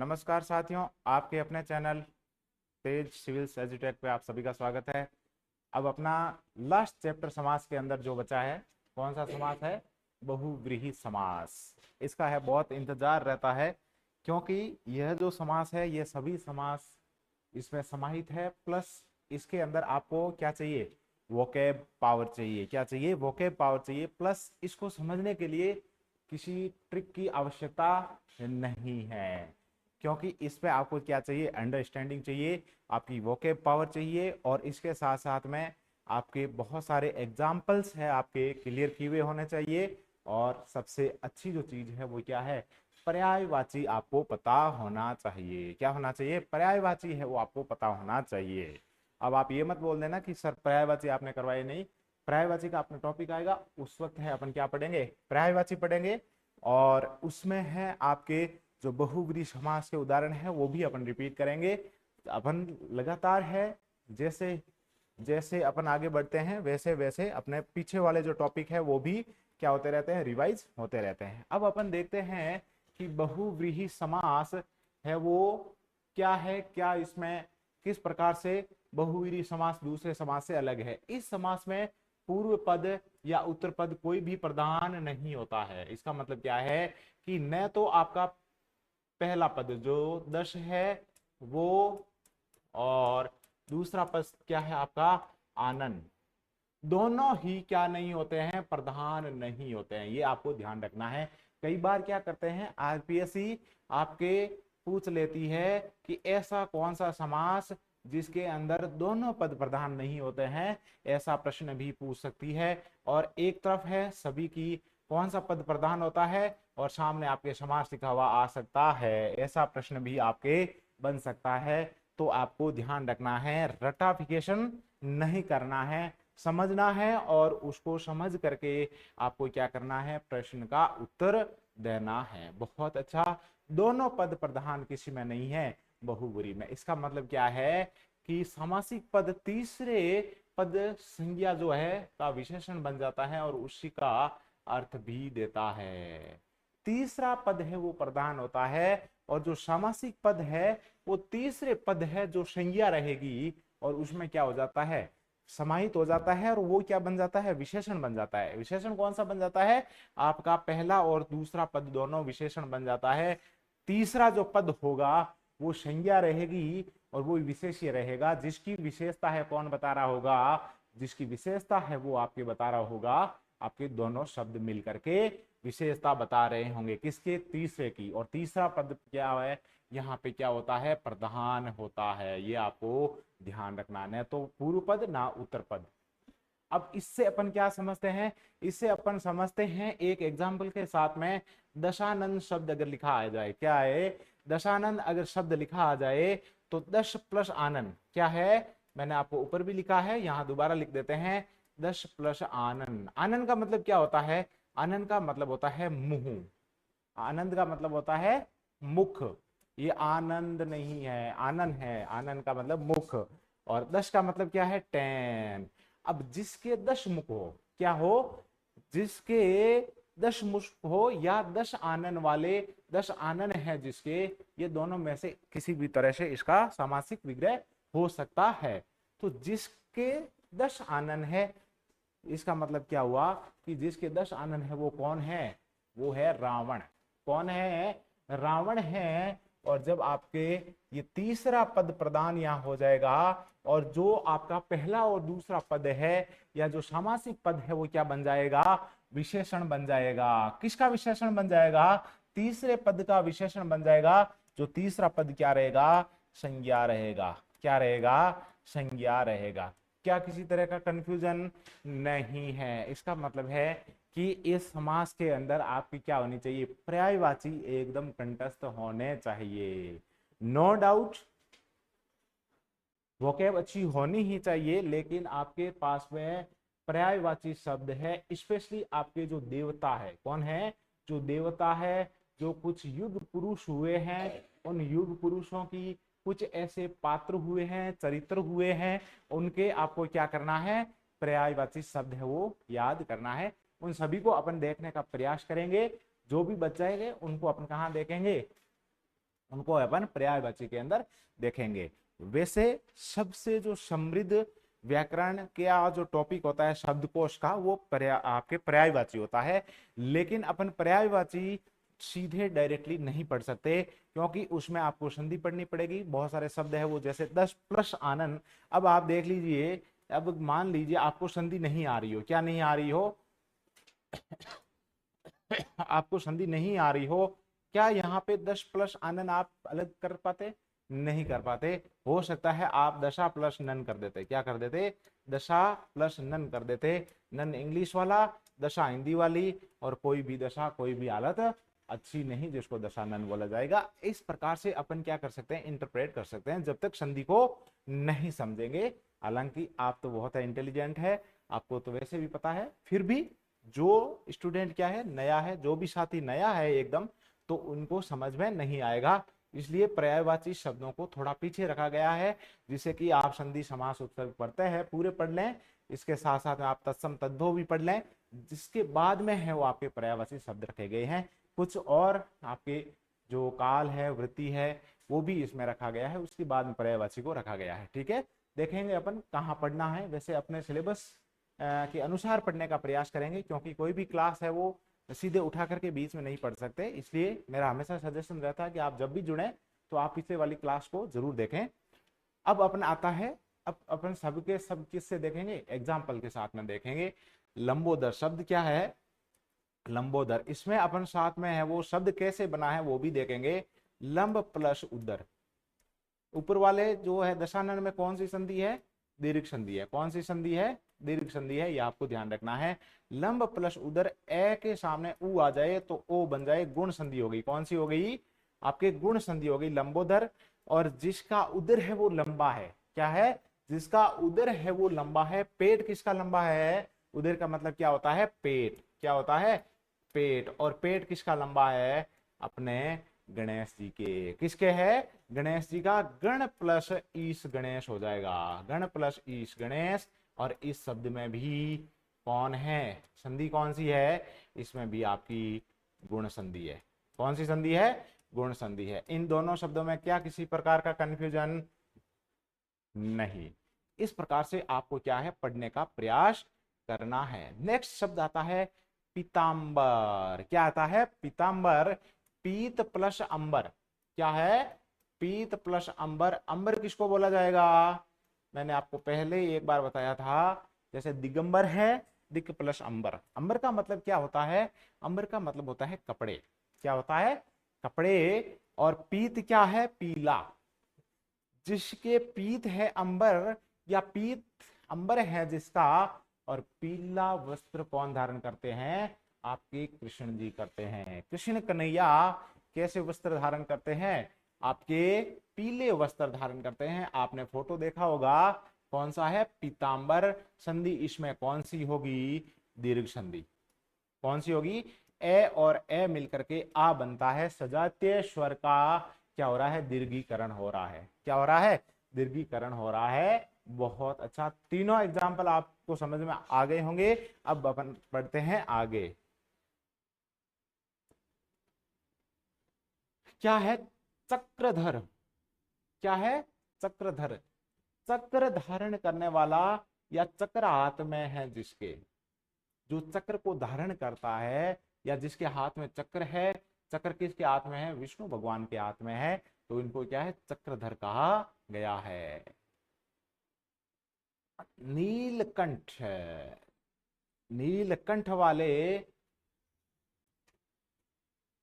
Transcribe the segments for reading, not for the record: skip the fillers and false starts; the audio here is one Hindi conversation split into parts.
नमस्कार साथियों, आपके अपने चैनल तेज सिविल्स एजुटेक पे आप सभी का स्वागत है। अब अपना लास्ट चैप्टर समास के अंदर जो बचा है, कौन सा समास है? बहुव्रीहि समास। इसका है बहुत इंतजार रहता है, क्योंकि यह जो समास है ये सभी समास इसमें समाहित है। प्लस इसके अंदर आपको क्या चाहिए? वोकेब पावर चाहिए। क्या चाहिए? वोकेब पावर चाहिए। प्लस इसको समझने के लिए किसी ट्रिक की आवश्यकता नहीं है, क्योंकि इस पे आपको क्या चाहिए? अंडरस्टैंडिंग चाहिए, आपकी वोकेब पावर चाहिए, और इसके साथ साथ में आपके बहुत सारे एग्जाम्पल्स हैं आपके क्लियर किए हुए होने चाहिए। और सबसे अच्छी जो चीज है वो क्या है? पर्यायवाची आपको पता होना चाहिए। क्या होना चाहिए? पर्यायवाची है वो आपको पता होना चाहिए। अब आप ये मत बोल देना कि सर पर्यायवाची आपने करवाई नहीं। पर्यायवाची का अपना टॉपिक आएगा, उस वक्त है अपन क्या पढ़ेंगे? पर्यायवाची पढ़ेंगे। और उसमें है आपके जो बहुव्रीहि समास के उदाहरण है वो भी अपन रिपीट करेंगे। अपन लगातार है, जैसे जैसे अपन आगे बढ़ते हैं वैसे वैसे अपने पीछे वाले जो टॉपिक है वो भी क्या होते रहते हैं? रिवाइज होते रहते हैं। अब अपन देखते हैं कि बहुव्रीहि समास है वो क्या है, क्या इसमें किस प्रकार से बहुव्रीहि समास दूसरे समास से अलग है। इस समास में पूर्व पद या उत्तर पद कोई भी प्रधान नहीं होता है। इसका मतलब क्या है कि न तो आपका पहला पद जो दश है वो, और दूसरा पद क्या है आपका? आनंद, दोनों ही क्या नहीं होते हैं? प्रधान नहीं होते हैं। ये आपको ध्यान रखना है। कई बार क्या करते हैं आरपीएससी आपके पूछ लेती है कि ऐसा कौन सा समास जिसके अंदर दोनों पद प्रधान नहीं होते हैं, ऐसा प्रश्न भी पूछ सकती है। और एक तरफ है सभी की कौन सा पद प्रधान होता है, और सामने आपके समास लिखा हुआ आ सकता है, ऐसा प्रश्न भी आपके बन सकता है। तो आपको ध्यान रखना है, रटाफिकेशन नहीं करना है, समझना है, और उसको समझ करके आपको क्या करना है? प्रश्न का उत्तर देना है। बहुत अच्छा। दोनों पद प्रधान किसी में नहीं है बहुव्रीहि में। इसका मतलब क्या है कि सामासिक पद तीसरे पद संज्ञा जो है का विशेषण बन जाता है और उसी का अर्थ भी देता है। तीसरा पद है वो प्रधान होता है, और जो सामासिक पद है वो तीसरे पद है जो संज्ञा रहेगी, और उसमें क्या हो जाता है? समाहित हो जाता है, और वो क्या बन जाता है? विशेषण बन जाता है। विशेषण कौन सा बन जाता है? आपका पहला और दूसरा पद दोनों विशेषण बन जाता है। तीसरा जो पद होगा वो संज्ञा रहेगी, और वो विशेष्य रहेगा। जिसकी विशेषता है कौन बता रहा होगा? जिसकी विशेषता है वो आपके बता रहा होगा। आपके दोनों शब्द मिल करके विशेषता बता रहे होंगे, किसके? तीसरे की। और तीसरा पद क्या है यहाँ पे? क्या होता है? प्रधान होता है। ये आपको ध्यान रखना है, तो पूर्व पद ना उत्तर पद। अब इससे अपन क्या समझते हैं? इससे अपन समझते हैं एक एग्जाम्पल के साथ में, दशानंद शब्द अगर लिखा आ जाए, क्या है? दशानंद अगर शब्द लिखा आ जाए तो दश प्लस आनंद क्या है? मैंने आपको ऊपर भी लिखा है, यहां दोबारा लिख देते हैं। दश प्लस आनंद। आनंद का मतलब क्या होता है? आनंद का मतलब होता है मुंह। आनंद का मतलब होता है मुख। ये आनंद नहीं है, आनंद है। आनंद का मतलब मुख। और दश का मतलब क्या है? टेन। अब जिसके दश मुख हो, क्या हो? जिसके दश मुख हो या दश आनन वाले, दश आनन है जिसके, ये दोनों में से किसी भी तरह से इसका सामासिक विग्रह हो सकता है। तो जिसके दश आनन है, इसका मतलब क्या हुआ कि जिसके दश आनन है वो कौन है? वो है रावण। कौन है? रावण है। और जब आपके ये तीसरा पद प्रदान यहां हो जाएगा, और जो आपका पहला और दूसरा पद है या जो सामासिक पद है वो क्या बन जाएगा? विशेषण बन जाएगा। किसका विशेषण बन जाएगा? तीसरे पद का विशेषण बन जाएगा। जो तीसरा पद क्या रहेगा? संज्ञा रहेगा। क्या रहेगा? संज्ञा रहेगा। क्या किसी तरह का कंफ्यूजन नहीं है? इसका मतलब है कि इस समास के अंदर आपकी क्या होनी चाहिए? पर्यायवाची एकदम कंठस्थ होने चाहिए। नो डाउट वोकैब अच्छी होनी ही चाहिए, लेकिन आपके पास में पर्यायवाची शब्द है, स्पेशली आपके जो देवता है। कौन है? जो देवता है, जो कुछ युग पुरुष हुए हैं, उन युग पुरुषों की कुछ ऐसे पात्र हुए हैं, चरित्र हुए हैं, उनके आपको क्या करना है? पर्यायवाची शब्द है वो याद करना है। उन सभी को अपन देखने का प्रयास करेंगे। जो भी बच जाएंगे उनको अपन कहाँ देखेंगे? उनको अपन पर्यायवाची के अंदर देखेंगे। वैसे सबसे जो समृद्ध व्याकरण का जो टॉपिक होता है शब्दकोश का, वो आपके पर्यायवाची होता है। लेकिन अपन पर्यायवाची सीधे डायरेक्टली नहीं पढ़ सकते, क्योंकि उसमें आपको संधि पढ़नी पड़ेगी। बहुत सारे शब्द है वो, जैसे 10 प्लस आनंद। अब आप देख लीजिए, अब मान लीजिए आपको संधि नहीं आ रही हो, क्या नहीं आ रही हो, आपको संधि नहीं आ रही हो, क्या यहाँ पे 10 प्लस आनन आप अलग कर पाते? नहीं कर पाते। हो सकता है आप दशा प्लस नन कर देते। क्या कर देते? दशा प्लस नन कर देते। नन इंग्लिश वाला, दशा हिंदी वाली, और कोई भी दशा, कोई भी हालत अच्छी नहीं जिसको दशा नन बोला जाएगा। इस प्रकार से अपन क्या कर सकते हैं, इंटरप्रेट कर सकते हैं, जब तक संधि को नहीं समझेंगे। हालांकि आप तो बहुत इंटेलिजेंट है, आपको तो वैसे भी पता है, फिर भी जो स्टूडेंट क्या है, नया है, जो भी साथी नया है एकदम, तो उनको समझ में नहीं आएगा। इसलिए पर्यायवाची शब्दों को थोड़ा पीछे रखा गया है, जिससे कि आप संधि समास उपसर्ग पढ़ते हैं पूरे पढ़ लें, इसके साथ साथ में आप तत्सम तद्भव भी पढ़ लें। जिसके बाद में है वो आपके पर्यायवाची शब्द रखे गए हैं। कुछ और आपके जो काल है, वृत्ति है, वो भी इसमें रखा गया है, उसके बाद में पर्यायवाची को रखा गया है। ठीक है, देखेंगे अपन कहाँ पढ़ना है। वैसे अपने सिलेबस के अनुसार पढ़ने का प्रयास करेंगे, क्योंकि कोई भी क्लास है वो सीधे उठा करके बीच में नहीं पढ़ सकते। इसलिए मेरा हमेशा सजेशन रहता है कि आप जब भी जुड़े तो आप पिछले वाली क्लास को जरूर देखें। अब अपन आता है, अब अपन सबके सब किससे देखेंगे, एग्जाम्पल के साथ में देखेंगे। लंबोदर शब्द क्या है, लंबोदर, इसमें अपन साथ में है वो शब्द कैसे बना है वो भी देखेंगे। लंब प्लस उदर, ऊपर वाले जो है दशानन में कौन सी संधि है, दीर्घ संधि है। कौन सी संधि है, दीर्घ संधि है, ये आपको ध्यान रखना है। लंब प्लस उदर, ए के सामने उ आ जाए तो ओ बन जाए, गुण संधि हो गई। कौन सी हो गई, आपके गुण संधि हो गई, लंबोदर। और जिसका उदर है वो लंबा है, क्या है, जिसका उदर है वो लंबा है। पेट किसका लंबा है, उदर का मतलब क्या होता है, पेट, क्या होता है, पेट। और पेट किसका लंबा है, अपने गणेश जी के, किसके है, गणेश जी का। गण प्लस ईश गणेश हो जाएगा, गण प्लस ईश गणेश। और इस शब्द में भी कौन है, संधि कौन सी है, इसमें भी आपकी गुण संधि है। कौन सी संधि है, गुण संधि है। इन दोनों शब्दों में क्या किसी प्रकार का कंफ्यूजन नहीं। इस प्रकार से आपको क्या है, पढ़ने का प्रयास करना है। नेक्स्ट शब्द आता है पीतांबर। क्या आता है, पीतांबर। पीत प्लस अंबर, क्या है, पीत प्लस अंबर। अंबर किसको बोला जाएगा, मैंने आपको पहले ही एक बार बताया था। जैसे दिगंबर है, दिक प्लस अंबर। अंबर का मतलब क्या होता है, अंबर का मतलब होता है कपड़े। क्या होता है, कपड़े। और पीत क्या है, पीला। जिसके पीत है अंबर, या पीत अंबर है जिसका, और पीला वस्त्र कौन धारण करते हैं, आपके कृष्ण जी करते हैं। कृष्ण कन्हैया कैसे वस्त्र धारण करते हैं, आपके पीले वस्त्र धारण करते हैं। आपने फोटो देखा होगा, कौन सा है, पीतांबर। संधि इसमें कौन सी होगी, दीर्घ संधि। कौन सी होगी, ए और ए मिलकर के आ बनता है। सजातीय स्वर का क्या हो रहा है, दीर्घीकरण हो रहा है। क्या हो रहा है, दीर्घीकरण हो रहा है। बहुत अच्छा, तीनों एग्जाम्पल आपको समझ में आ गए होंगे। अब अपन पढ़ते हैं आगे। क्या है, चक्रधर। क्या है, चक्रधर। चक्र धारण करने वाला, या चक्र हाथ में है जिसके, जो चक्र को धारण करता है, या जिसके हाथ में चक्र है। चक्र किसके हाथ में है, विष्णु भगवान के हाथ में है, तो इनको क्या है, चक्रधर कहा गया है। नीलकंठ, नीलकंठ वाले,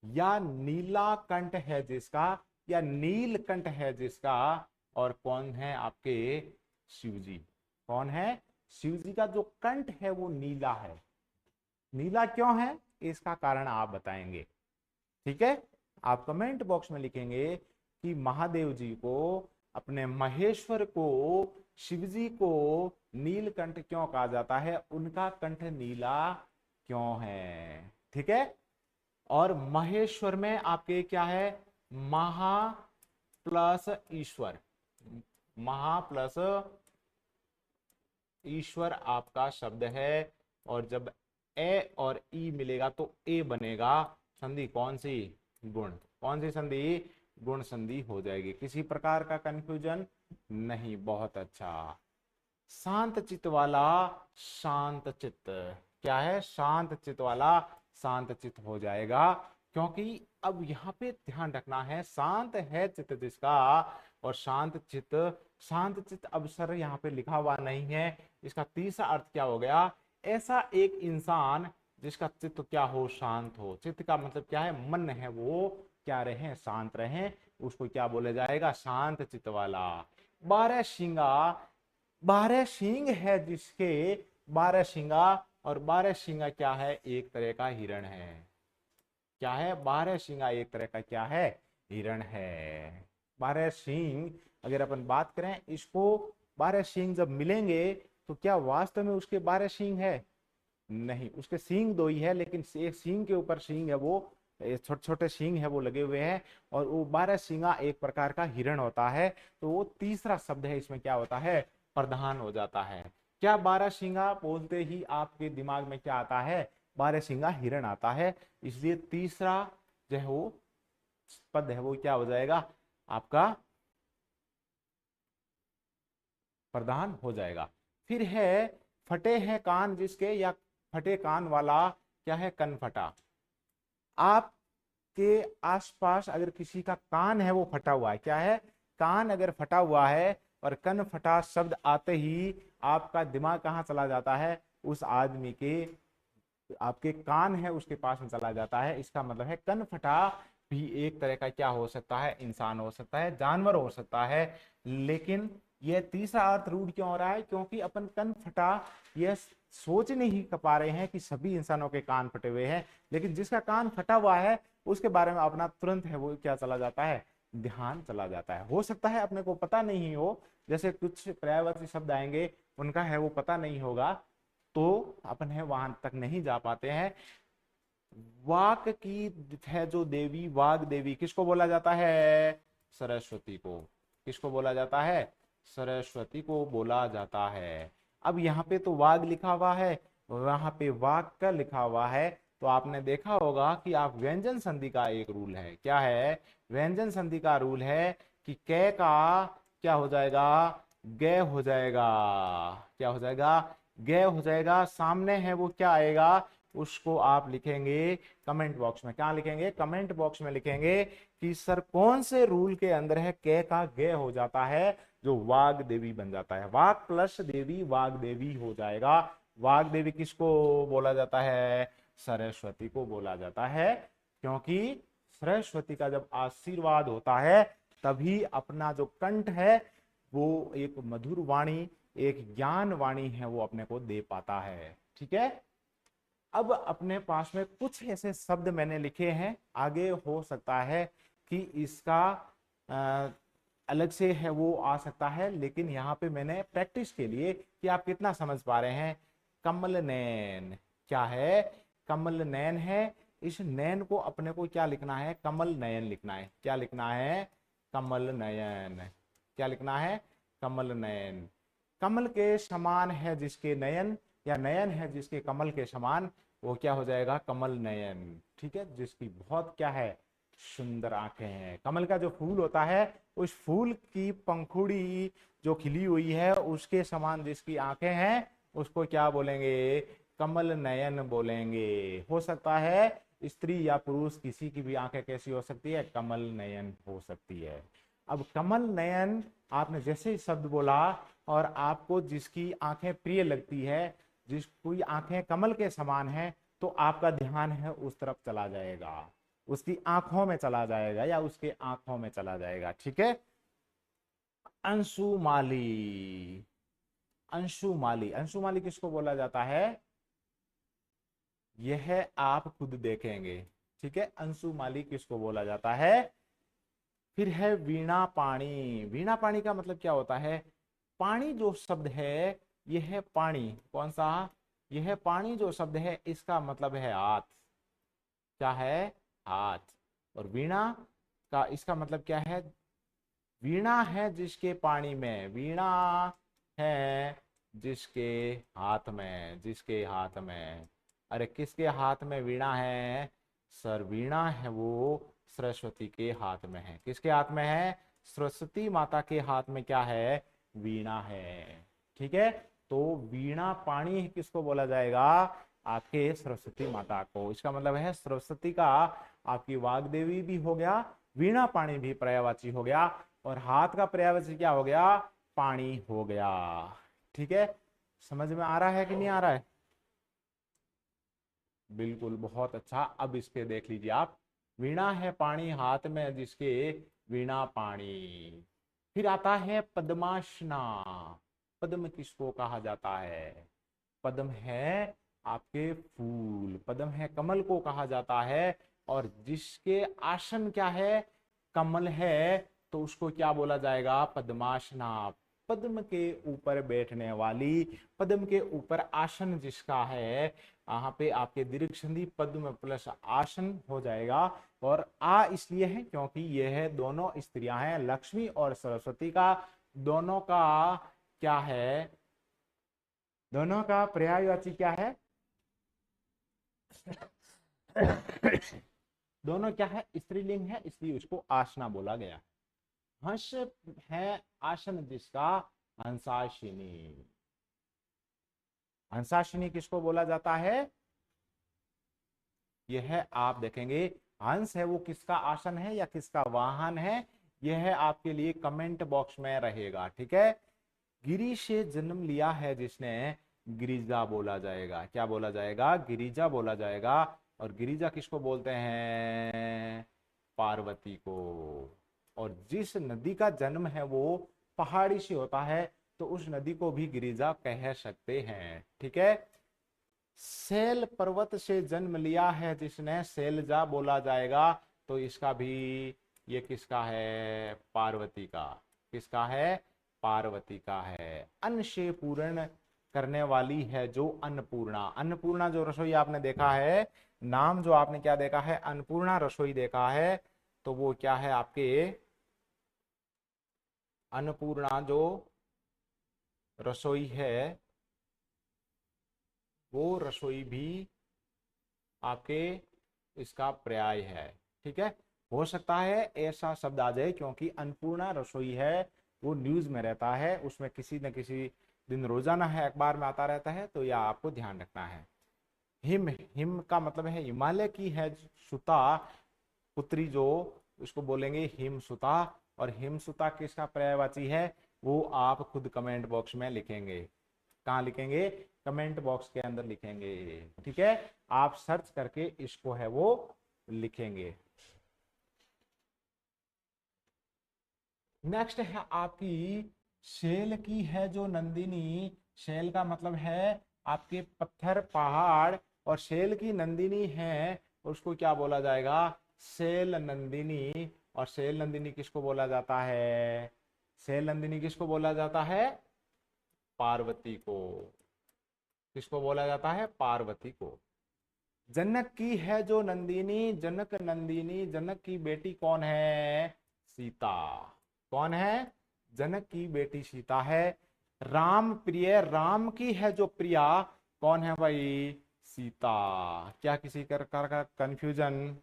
या नीलाकंठ है जिसका, या नीलकंठ है जिसका। और कौन है आपके, शिव जी। कौन है, शिव जी का जो कंठ है वो नीला है। नीला क्यों है, इसका कारण आप बताएंगे। ठीक है, आप कमेंट बॉक्स में लिखेंगे कि महादेव जी को, अपने महेश्वर को, शिव जी को नीलकंठ क्यों कहा जाता है, उनका कंठ नीला क्यों है। ठीक है, और महेश्वर में आपके क्या है, महा प्लस ईश्वर। महा प्लस ईश्वर आपका शब्द है। और जब ए और ई मिलेगा तो ए बनेगा। संधि कौन सी, गुण। कौन सी संधि, गुण संधि हो जाएगी। किसी प्रकार का कंफ्यूजन नहीं, बहुत अच्छा। शांत चित्त वाला शांत चित्त, क्या है, शांत चित्त वाला शांत चित्त हो जाएगा, क्योंकि अब यहाँ पे ध्यान रखना है, शांत है चित्त जिसका और शांत चित्त, शांत चित्त अब सर यहाँ पे लिखा हुआ नहीं है, इसका तीसरा अर्थ क्या हो गया, ऐसा एक इंसान जिसका चित्त क्या हो, शांत हो। चित्त का मतलब क्या है, मन है वो क्या रहे, शांत रहे, उसको क्या बोला जाएगा, शांत चित्त वाला। 12 शिंगा, 12 सींग है जिसके, 12 शिंगा, और 12 शिंगा क्या है, एक तरह का हिरण है। क्या है, 12 शिंगा एक तरह का क्या है, हिरण है। 12 सींग अगर अपन बात करें इसको, 12 सींग जब मिलेंगे तो क्या वास्तव में उसके 12 सींग है, नहीं, उसके सींग दो ही है, लेकिन एक सींग के ऊपर सींग है, वो छोटे छोटे सींग है वो लगे हुए हैं, और वो 12 सींगा एक प्रकार का हिरण होता है। तो वो तीसरा शब्द है, इसमें क्या होता है, प्रधान हो जाता है। क्या 12 सींगा बोलते ही आपके दिमाग में क्या आता है, 12 सींगा हिरण आता है, इसलिए तीसरा जो है वो पद है वो क्या हो जाएगा, आपका प्रधान हो जाएगा। फिर है फटे हैं कान जिसके, या फटे कान वाला क्या है, कनफटा। आपके आसपास अगर किसी का कान है वो फटा हुआ है, क्या है, कान अगर फटा हुआ है और कन फटा शब्द आते ही आपका दिमाग कहाँ चला जाता है, उस आदमी के, आपके कान है उसके पास में चला जाता है। इसका मतलब है कन फटा भी एक तरह का क्या हो सकता है, इंसान हो सकता है, जानवर हो सकता है। लेकिन यह तीसरा अर्थ रूढ़ क्यों हो रहा है, क्योंकि अपन कन फटा यह सोच नहीं पा रहे हैं कि सभी इंसानों के कान फटे हुए हैं, लेकिन जिसका कान फटा हुआ है उसके बारे में अपना तुरंत है वो क्या चला जाता है, ध्यान चला जाता है। हो सकता है अपने को पता नहीं हो, जैसे कुछ पर्यायवाची शब्द आएंगे उनका है वो पता नहीं होगा, तो अपन है वहां तक नहीं जा पाते हैं। वाक की है जो देवी, वाग देवी किसको बोला जाता है, सरस्वती को। किसको बोला जाता है, सरस्वती को बोला जाता है। अब यहाँ पे तो वाग लिखा हुआ है, वहां पे वाक का लिखा हुआ है, तो आपने देखा होगा कि आप व्यंजन संधि का एक रूल है, क्या है, व्यंजन संधि का रूल है कि कै का क्या हो जाएगा, गे हो जाएगा, क्या हो जाएगा, गे हो जाएगा, सामने है वो क्या आएगा, उसको आप लिखेंगे कमेंट बॉक्स में। क्या लिखेंगे, कमेंट बॉक्स में लिखेंगे कि सर कौन से रूल के अंदर है कै का गे हो जाता है, जो वाग देवी बन जाता है, वाग प्लस देवी वाग देवी हो जाएगा। वाग देवी किसको बोला जाता है, सरस्वती को बोला जाता है, क्योंकि सरस्वती का जब आशीर्वाद होता है तभी अपना जो कंठ है वो एक मधुर वाणी, एक ज्ञान वाणी है वो अपने को दे पाता है। ठीक है, अब अपने पास में कुछ ऐसे शब्द मैंने लिखे हैं, आगे हो सकता है कि इसका अलग से है वो आ सकता है, लेकिन यहाँ पे मैंने प्रैक्टिस के लिए कि आप कितना समझ पा रहे हैं, कमल नैन, क्या है, कमल नैन है। इस नैन को अपने को क्या लिखना है, कमल नयन लिखना है। क्या लिखना है, कमल नयन। क्या लिखना है, कमल नयन। कमल के समान है जिसके नयन, या नयन है जिसके कमल के समान, वो क्या हो जाएगा, कमल नयन। ठीक है, जिसकी बहुत क्या है, सुंदर आंखें हैं। कमल का जो फूल होता है उस फूल की पंखुड़ी जो खिली हुई है उसके समान जिसकी आंखें हैं उसको क्या बोलेंगे, कमल नयन बोलेंगे। हो सकता है स्त्री या पुरुष किसी की भी आंखें कैसी हो सकती है, कमल नयन हो सकती है। अब कमल नयन आपने जैसे ही शब्द बोला और आपको जिसकी आंखें प्रिय लगती है, जिसकी आंखें कमल के समान है, तो आपका ध्यान है उस तरफ चला जाएगा, उसकी आंखों में चला जाएगा या उसके आंखों में चला जाएगा। ठीक है, अंशुमाली। अंशुमाली, अंशुमाली किसको बोला जाता है, यह आप खुद देखेंगे। ठीक है, अंशुमाली किसको बोला जाता है। फिर है वीणा पाणी। वीणा पाणी का मतलब क्या होता है, पानी जो शब्द है यह है पानी, कौन सा, यह पानी जो शब्द है इसका मतलब है हाथ। क्या है, हाथ। और वीणा का इसका मतलब क्या है, वीणा है जिसके पानी में, वीणा है जिसके हाथ में, जिसके हाथ में। अरे किसके हाथ में वीणा है, सर वीणा है वो सरस्वती के हाथ में है। किसके हाथ में है? सरस्वती माता के हाथ में क्या है? वीणा है। ठीक है, तो वीणा पाणी किसको बोला जाएगा? आपके सरस्वती माता को। इसका मतलब है सरस्वती का आपकी वाग्देवी भी हो गया, वीणा पाणी भी पर्यायवाची हो गया, और हाथ का पर्यायवाची क्या हो गया? पाणी हो गया। ठीक है, समझ में आ रहा है कि नहीं आ रहा है? बिल्कुल, बहुत अच्छा। अब इसके देख लीजिए आप, वीणा है पाणी हाथ में जिसके, वीणा पाणी। फिर आता है पद्मासना। पद्म किसको कहा जाता है? पद्म है आपके फूल, पद्म है कमल को कहा जाता है, और जिसके आसन क्या है? कमल है, तो उसको क्या बोला जाएगा? पद्मासना। पद्म के ऊपर बैठने वाली, पद्म के ऊपर आसन जिसका है, यहाँ पे आपके दीर्घ संधि पद्म प्लस आसन हो जाएगा। और आ इसलिए है क्योंकि यह दोनों स्त्रियां हैं, लक्ष्मी और सरस्वती का दोनों का क्या है? दोनों का पर्यायवाची क्या है? दोनों क्या है? स्त्रीलिंग है, इसलिए उसको आसना बोला गया। हंस है आसन जिसका, हंसाशिनी। हंसाशिनी किसको बोला जाता है? यह आप देखेंगे, हंस है वो किसका आसन है या किसका वाहन है, यह आपके लिए कमेंट बॉक्स में रहेगा। ठीक है, गिरी से जन्म लिया है जिसने, गिरिजा बोला जाएगा। क्या बोला जाएगा? गिरिजा बोला जाएगा। और गिरिजा किसको बोलते हैं? पार्वती को। और जिस नदी का जन्म है वो पहाड़ी से होता है, तो उस नदी को भी गिरिजा कह सकते हैं। ठीक है, शैल पर्वत से जन्म लिया है जिसने, शैलजा बोला जाएगा। तो इसका भी, ये किसका है? पार्वती का। किसका है? पार्वती का है। अन्न से पूर्ण करने वाली है जो, अन्नपूर्णा। अन्नपूर्णा जो रसोई आपने देखा है, नाम जो आपने क्या देखा है? अन्नपूर्णा रसोई देखा है, तो वो क्या है आपके? अन्नपूर्णा जो रसोई है, वो रसोई भी आपके इसका पर्याय है। ठीक है, हो सकता है ऐसा शब्द आ जाए क्योंकि अन्नपूर्णा रसोई है वो न्यूज में रहता है, उसमें किसी न किसी दिन रोजाना है अखबार में आता रहता है, तो यह आपको ध्यान रखना है। हिम, हिम का मतलब है हिमालय की है सुता, पुत्री जो, उसको बोलेंगे हिम सुता। और हिम सुता किसका पर्यायवाची है? वो आप खुद कमेंट बॉक्स में लिखेंगे। कहाँ लिखेंगे? कमेंट बॉक्स के अंदर लिखेंगे। ठीक है, आप सर्च करके इसको है वो लिखेंगे। नेक्स्ट है आपकी, शैल की है जो नंदिनी। शैल का मतलब है आपके पत्थर पहाड़, और शैल की नंदिनी है, उसको क्या बोला जाएगा? शैल नंदिनी। और शैल नंदिनी किसको बोला जाता है? शैल नंदिनी किसको बोला जाता है? पार्वती को। किसको बोला जाता है? पार्वती को। जनक की है जो नंदिनी, जनक नंदिनी। जनक की बेटी कौन है? सीता। कौन है? जनक की बेटी सीता है। राम प्रिय, राम की है जो प्रिया, कौन है भाई? सीता। क्या किसी प्रकार का कंफ्यूजन?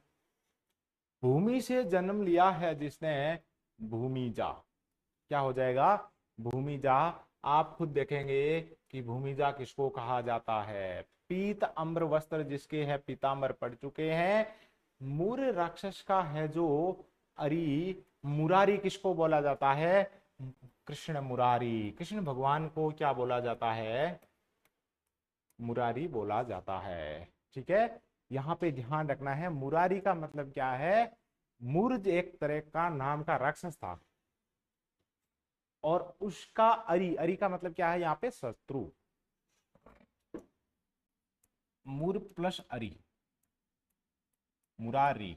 भूमि से जन्म लिया है जिसने, भूमिजा। क्या हो जाएगा? भूमिजा। आप खुद देखेंगे कि भूमिजा किसको कहा जाता है? पीत अम्र वस्त्र जिसके है पीताम्बर पड़ चुके हैं। मूर राक्षस का है जो, अरी। मुरारी किसको बोला जाता है? कृष्ण मुरारी। कृष्ण भगवान को क्या बोला जाता है? मुरारी बोला जाता है। ठीक है, यहां पे ध्यान रखना है, मुरारी का मतलब क्या है? मूर्ज एक तरह का नाम का राक्षस था, और उसका अरी, अरी का मतलब क्या है यहाँ पे? शत्रु। मूर प्लस अरी, मुरारी।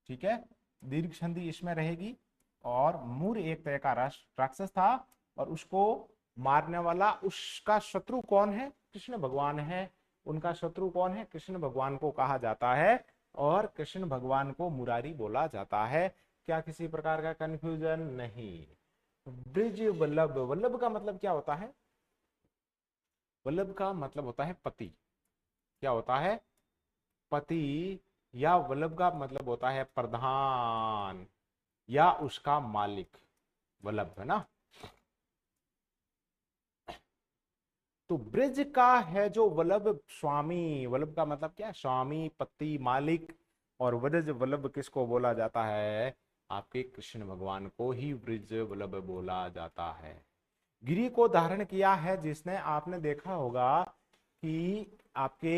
ठीक है, दीर्घ संधि इसमें रहेगी। और मूर एक तरह का राक्षस था, और उसको मारने वाला उसका शत्रु कौन है? कृष्ण भगवान है। उनका शत्रु कौन है? कृष्ण भगवान को कहा जाता है, और कृष्ण भगवान को मुरारी बोला जाता है। क्या किसी प्रकार का कंफ्यूजन? नहीं। ब्रिज वल्लभ, वल्लभ का मतलब क्या होता है? वल्लभ का मतलब होता है पति। क्या होता है? पति। या वल्लभ का मतलब होता है प्रधान या उसका मालिक, वल्लभ है ना। तो ब्रज का है जो वल्लभ स्वामी, वल्लभ का मतलब क्या है, स्वामी, पति, मालिक। और ब्रज वल्लभ किसको बोला जाता है, आपके कृष्ण भगवान को ही ब्रज वल्लभ बोला जाता है। गिरी को धारण किया है जिसने, आपने देखा होगा कि आपके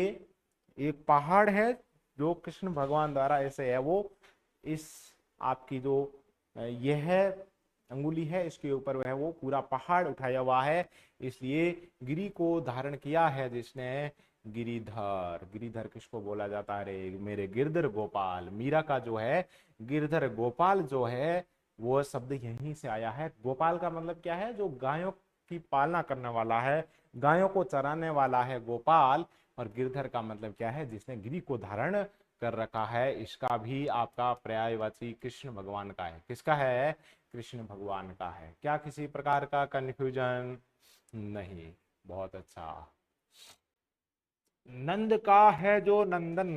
एक पहाड़ है जो कृष्ण भगवान द्वारा ऐसे है, वो इस आपकी जो यह अंगुली है इसके ऊपर वह वो पूरा पहाड़ उठाया हुआ है, इसलिए गिरी को धारण किया है जिसने, गिरिधर। गिरिधर किसको बोला जाता है रे, मेरे गिरधर गोपाल। मीरा का जो है गिरधर गोपाल जो है वो शब्द यहीं से आया है। गोपाल का मतलब क्या है, जो गायों की पालना करने वाला है, गायों को चराने वाला है गोपाल। और गिरधर का मतलब क्या है, जिसने गिरी को धारण कर रखा है। इसका भी आपका पर्यायवाची कृष्ण भगवान का है। किसका है, कृष्ण भगवान का है। क्या किसी प्रकार का कंफ्यूजन नहीं, बहुत अच्छा। नंद का है जो नंदन,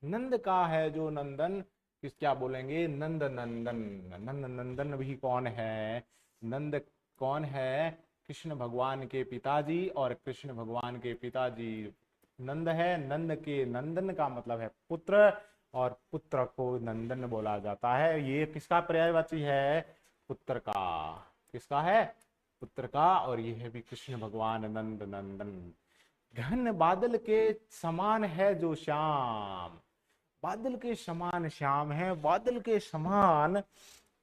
नंद का है जो नंदन, किस क्या बोलेंगे, नंद नंदन। नंद नंदन भी कौन है, नंद कौन है, कृष्ण भगवान के पिताजी। और कृष्ण भगवान के पिताजी नंद है। नंद के नंदन का मतलब है पुत्र, और पुत्र को नंदन बोला जाता है। ये किसका पर्यायवाची है, पुत्र का। किसका है, पुत्र का। और यह है भी कृष्ण भगवान नंद नंदन। घन बादल के समान है जो श्याम, बादल के समान श्याम है, बादल के समान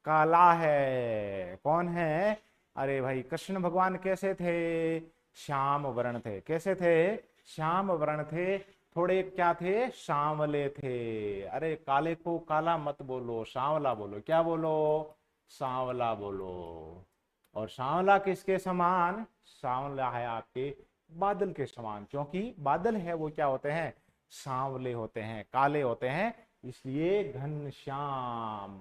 काला है। कौन है, अरे भाई कृष्ण भगवान कैसे थे, श्याम वर्ण थे। कैसे थे, श्याम वर्ण थे। थोड़े क्या थे, सांवले थे। अरे काले को काला मत बोलो, सांवला बोलो। क्या बोलो, सांवला बोलो। और सांवला किसके समान, सांवला है आपके बादल के समान, क्योंकि बादल है वो क्या होते हैं, सांवले होते हैं, काले होते हैं, इसलिए घन श्याम।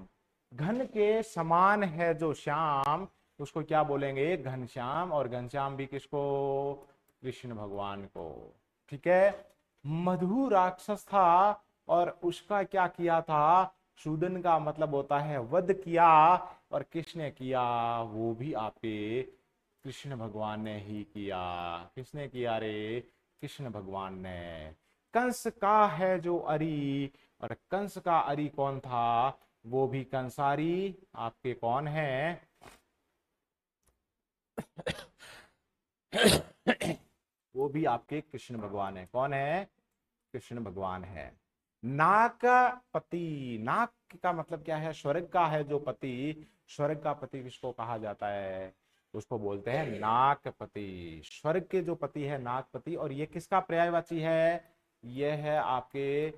घन के समान है जो श्याम, उसको क्या बोलेंगे, घनश्याम। और घनश्याम भी किसको, कृष्ण भगवान को। ठीक है। मधु राक्षस था और उसका क्या किया था, शूदन का मतलब होता है वध किया। और किसने किया, वो भी आपके कृष्ण भगवान ने ही किया। किसने किया रे, कृष्ण भगवान ने। कंस का है जो अरी, और कंस का अरी कौन था, वो भी कंसारी आपके कौन है, वो भी आपके कृष्ण भगवान है। कौन है, कृष्ण भगवान है। नाग का पति, नाग का मतलब क्या है, स्वर्ग का है जो पति। स्वर्ग का पति किसको कहा जाता है, उसको बोलते हैं नागपति। स्वर्ग के जो पति है नागपति। और ये किसका पर्यायवाची है, ये है आपके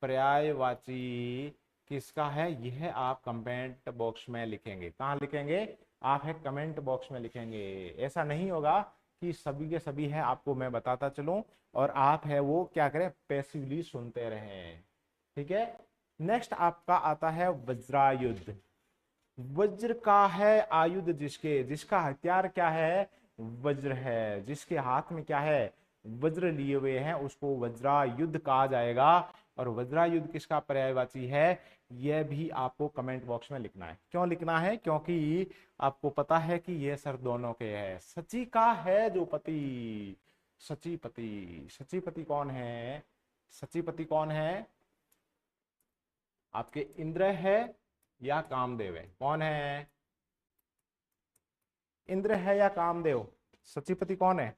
पर्यायवाची किसका है, यह आप कमेंट बॉक्स में लिखेंगे। कहाँ लिखेंगे, आप है कमेंट बॉक्स में लिखेंगे। ऐसा नहीं होगा कि सभी के सभी है आपको मैं बताता चलूं और आप है वो क्या करें, पैसिवली सुनते रहें। ठीक है। नेक्स्ट आपका आता है वज्रायुध। वज्र का है आयुध जिसके, जिसका हथियार क्या है, वज्र है। जिसके हाथ में क्या है, वज्र लिए हुए हैं, उसको वज्रायुध कहा जाएगा। और वज्रायुध किसका पर्यायवाची है, यह भी आपको कमेंट बॉक्स में लिखना है। क्यों लिखना है, क्योंकि आपको पता है कि ये सर दोनों के है। सची का है जो पति, सचीपति। सचीपति कौन है, सचीपति कौन है, आपके इंद्र है या कामदेव है, कौन है, इंद्र है या कामदेव, सचीपति कौन है।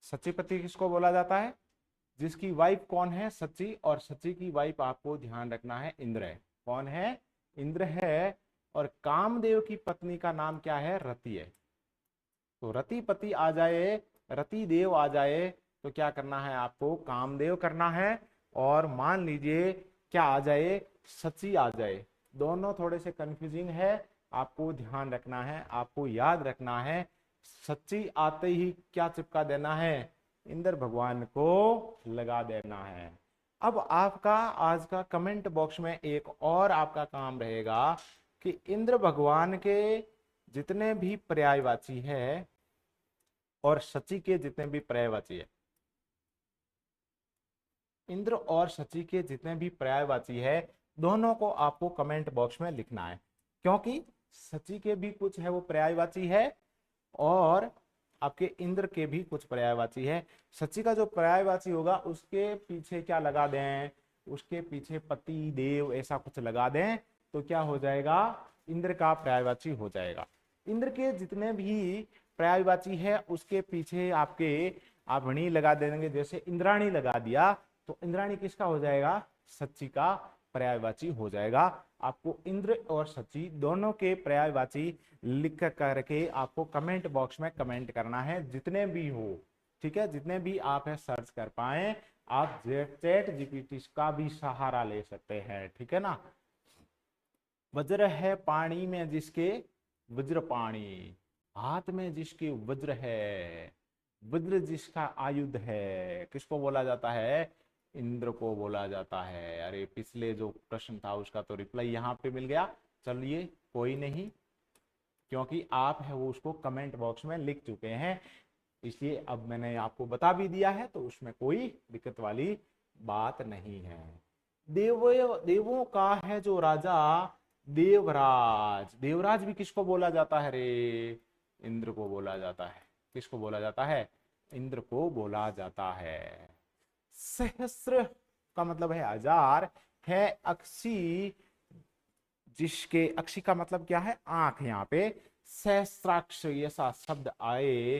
सचीपति किसको बोला जाता है, जिसकी वाइफ कौन है, सची। और सची की वाइफ आपको ध्यान रखना है इंद्र है। कौन है, इंद्र है। और कामदेव की पत्नी का नाम क्या है, रति है। तो रतिपति आ जाए, रति देव आ जाए, तो क्या करना है आपको, कामदेव करना है। और मान लीजिए क्या आ जाए, सची आ जाए। दोनों थोड़े से कंफ्यूजिंग है, आपको ध्यान रखना है, आपको याद रखना है। सच्ची आते ही क्या चिपका देना है, इंद्र भगवान को लगा देना है। अब आपका आज का कमेंट बॉक्स में एक और आपका काम रहेगा कि इंद्र भगवान के जितने भी पर्यायवाची है और शची के जितने भी पर्यायवाची है, इंद्र और शची के जितने भी पर्यायवाची है, दोनों को आपको कमेंट बॉक्स में लिखना है, क्योंकि शची के भी कुछ है वो पर्यायवाची है और आपके इंद्र के भी कुछ पर्यायवाची है। शची का जो पर्यायवाची होगा उसके पीछे क्या लगा दें, उसके पीछे पति देव ऐसा कुछ लगा दें तो क्या हो जाएगा, इंद्र का पर्यायवाची हो जाएगा। इंद्र के जितने भी पर्यायवाची है उसके पीछे आपके आप णी लगा देंगे, जैसे इंद्राणी लगा दिया तो इंद्राणी किसका हो जाएगा, सच्ची का पर्यायवाची हो जाएगा। आपको इंद्र और सच्ची दोनों के पर्यायवाची लिख करके आपको कमेंट बॉक्स में कमेंट करना है, जितने भी हो, ठीक है, जितने भी आप है सर्च कर पाए। आप चैट जीपीटी का भी सहारा ले सकते हैं, ठीक है ना। वज्र है पानी में जिसके वज्र पाणी, हाथ में जिसके वज्र है, वज्र जिसका आयुध है, किसको बोला जाता है, इंद्र को बोला जाता है। अरे पिछले जो प्रश्न था उसका तो रिप्लाई यहाँ पे मिल गया, चलिए कोई नहीं, क्योंकि आप है वो उसको कमेंट बॉक्स में लिख चुके हैं, इसलिए अब मैंने आपको बता भी दिया है तो उसमें कोई दिक्कत वाली बात नहीं है। देवों का है जो राजा देवराज, देवराज भी किसको बोला जाता है रे, इंद्र को बोला जाता है। किसको बोला जाता है, इंद्र को बोला जाता है। सहस्त्र का मतलब है हजार, है अक्षी जिसके, अक्षी का मतलब क्या है, आंख, यहाँ पे सहस्त्राक्ष ऐसा शब्द आए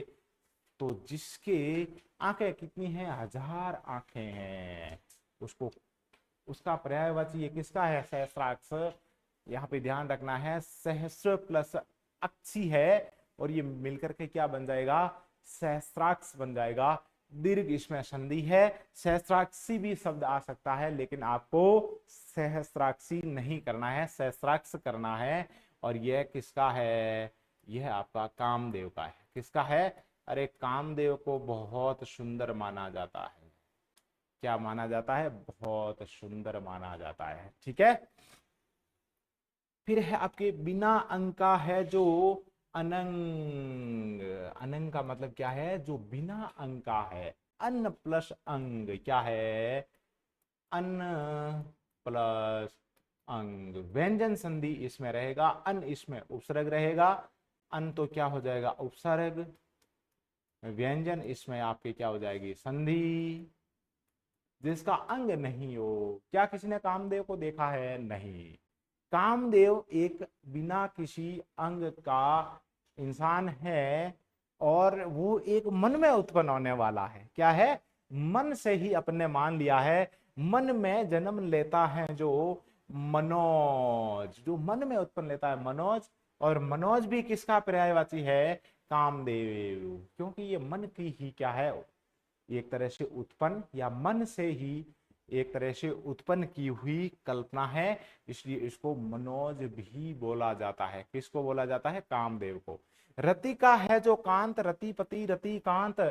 तो जिसके आंखें कितनी हैं, हजार आंखें हैं, उसको उसका पर्यायवाची ये किसका है, सहस्त्राक्ष। यहाँ पे ध्यान रखना है सहस्र प्लस अक्षी है और ये मिलकर के क्या बन जाएगा, सहस्त्राक्ष बन जाएगा। दीर्घ इसमें संधि है, सहस्त्राक्षी भी शब्द आ सकता है लेकिन आपको सहस्त्राक्षी नहीं करना है, सहस्त्राक्ष करना है। और यह किसका है, यह आपका कामदेव का है। किसका है, अरे कामदेव को बहुत सुंदर माना जाता है। क्या माना जाता है, बहुत सुंदर माना जाता है, ठीक है। फिर है आपके बिना अंक का है जो अनंग, अनंग का मतलब क्या है, जो बिना अंक का है। अन्न प्लस अंग क्या है, अन्न प्लस अंग, व्यंजन संधि इसमें रहेगा, अन इसमें उपसर्ग रहेगा, अन तो क्या हो जाएगा उपसर्ग, व्यंजन इसमें आपकी क्या हो जाएगी संधि, जिसका अंग नहीं हो। क्या किसी ने कामदेव को देखा है, नहीं। कामदेव एक बिना किसी अंग का इंसान है और वो एक मन में उत्पन्न होने वाला है। क्या है, मन से ही अपने मान लिया है, मन में जन्म लेता है जो मनोज, जो मन में उत्पन्न लेता है मनोज। और मनोज भी किसका पर्यायवाची है, कामदेव, क्योंकि ये मन की ही क्या है, एक तरह से उत्पन्न या मन से ही एक तरह से उत्पन्न की हुई कल्पना है, इसलिए इसको मनोज भी बोला जाता है। किसको बोला जाता है, कामदेव को। रति का है जो कांत, रतिपति रति कांत,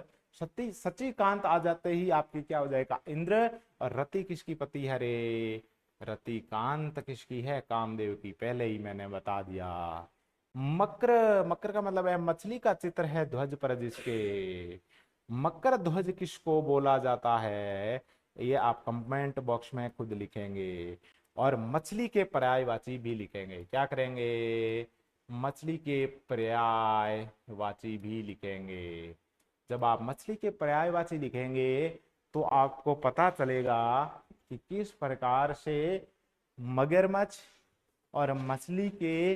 सती सची कांत आ जाते ही आपकी क्या हो जाएगा, इंद्र। और रति किसकी पति है रे, रति कांत किसकी है, कामदेव की, पहले ही मैंने बता दिया। मकर, मकर का मतलब है मछली का चित्र है ध्वज पर जिसके, मकर ध्वज किसको बोला जाता है, ये आप कमेंट बॉक्स में खुद लिखेंगे। और मछली के पर्यायवाची भी लिखेंगे, क्या करेंगे, मछली के पर्यायवाची भी लिखेंगे। जब आप मछली के पर्यायवाची लिखेंगे तो आपको पता चलेगा कि किस प्रकार से मगरमच्छ और मछली के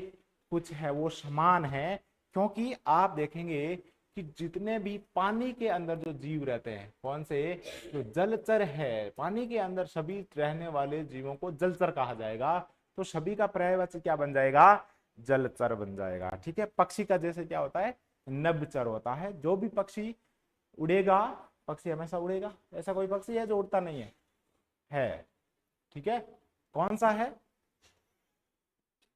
कुछ है वो समान है। क्योंकि आप देखेंगे कि जितने भी पानी के अंदर जो जीव रहते हैं, कौन से, जो जलचर है, पानी के अंदर सभी रहने वाले जीवों को जलचर कहा जाएगा। तो सभी का पर्यायवाची क्या बन जाएगा, जलचर बन जाएगा, ठीक है। पक्षी का जैसे क्या होता है, नभचर होता है, जो भी पक्षी उड़ेगा, पक्षी हमेशा उड़ेगा, ऐसा कोई पक्षी है जो उड़ता नहीं है, ठीक है। कौन सा है,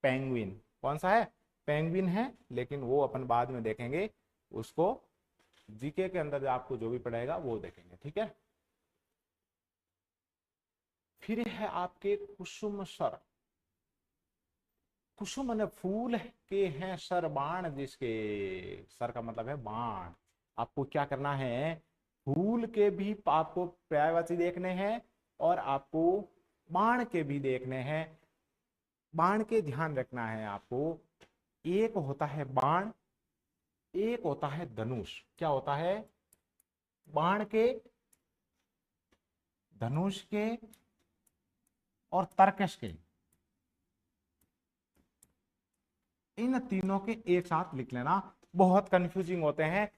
पेंगुइन, कौन सा है, पेंगुइन है, लेकिन वो अपन बाद में देखेंगे उसको जीके के अंदर आपको जो भी पढ़ेगा वो देखेंगे, ठीक है। फिर है आपके कुसुम सर। कुसुम ने फूल के हैं सर बाण जिसके, सर का मतलब है बाण। आपको क्या करना है, फूल के भी आपको पर्यायवाची देखने हैं और आपको बाण के भी देखने हैं। बाण के ध्यान रखना है आपको, एक होता है बाण, एक होता है धनुष। क्या होता है, बाण के, धनुष के और तरकश के, इन तीनों के एक साथ लिख लेना। बहुत कंफ्यूजिंग होते हैं,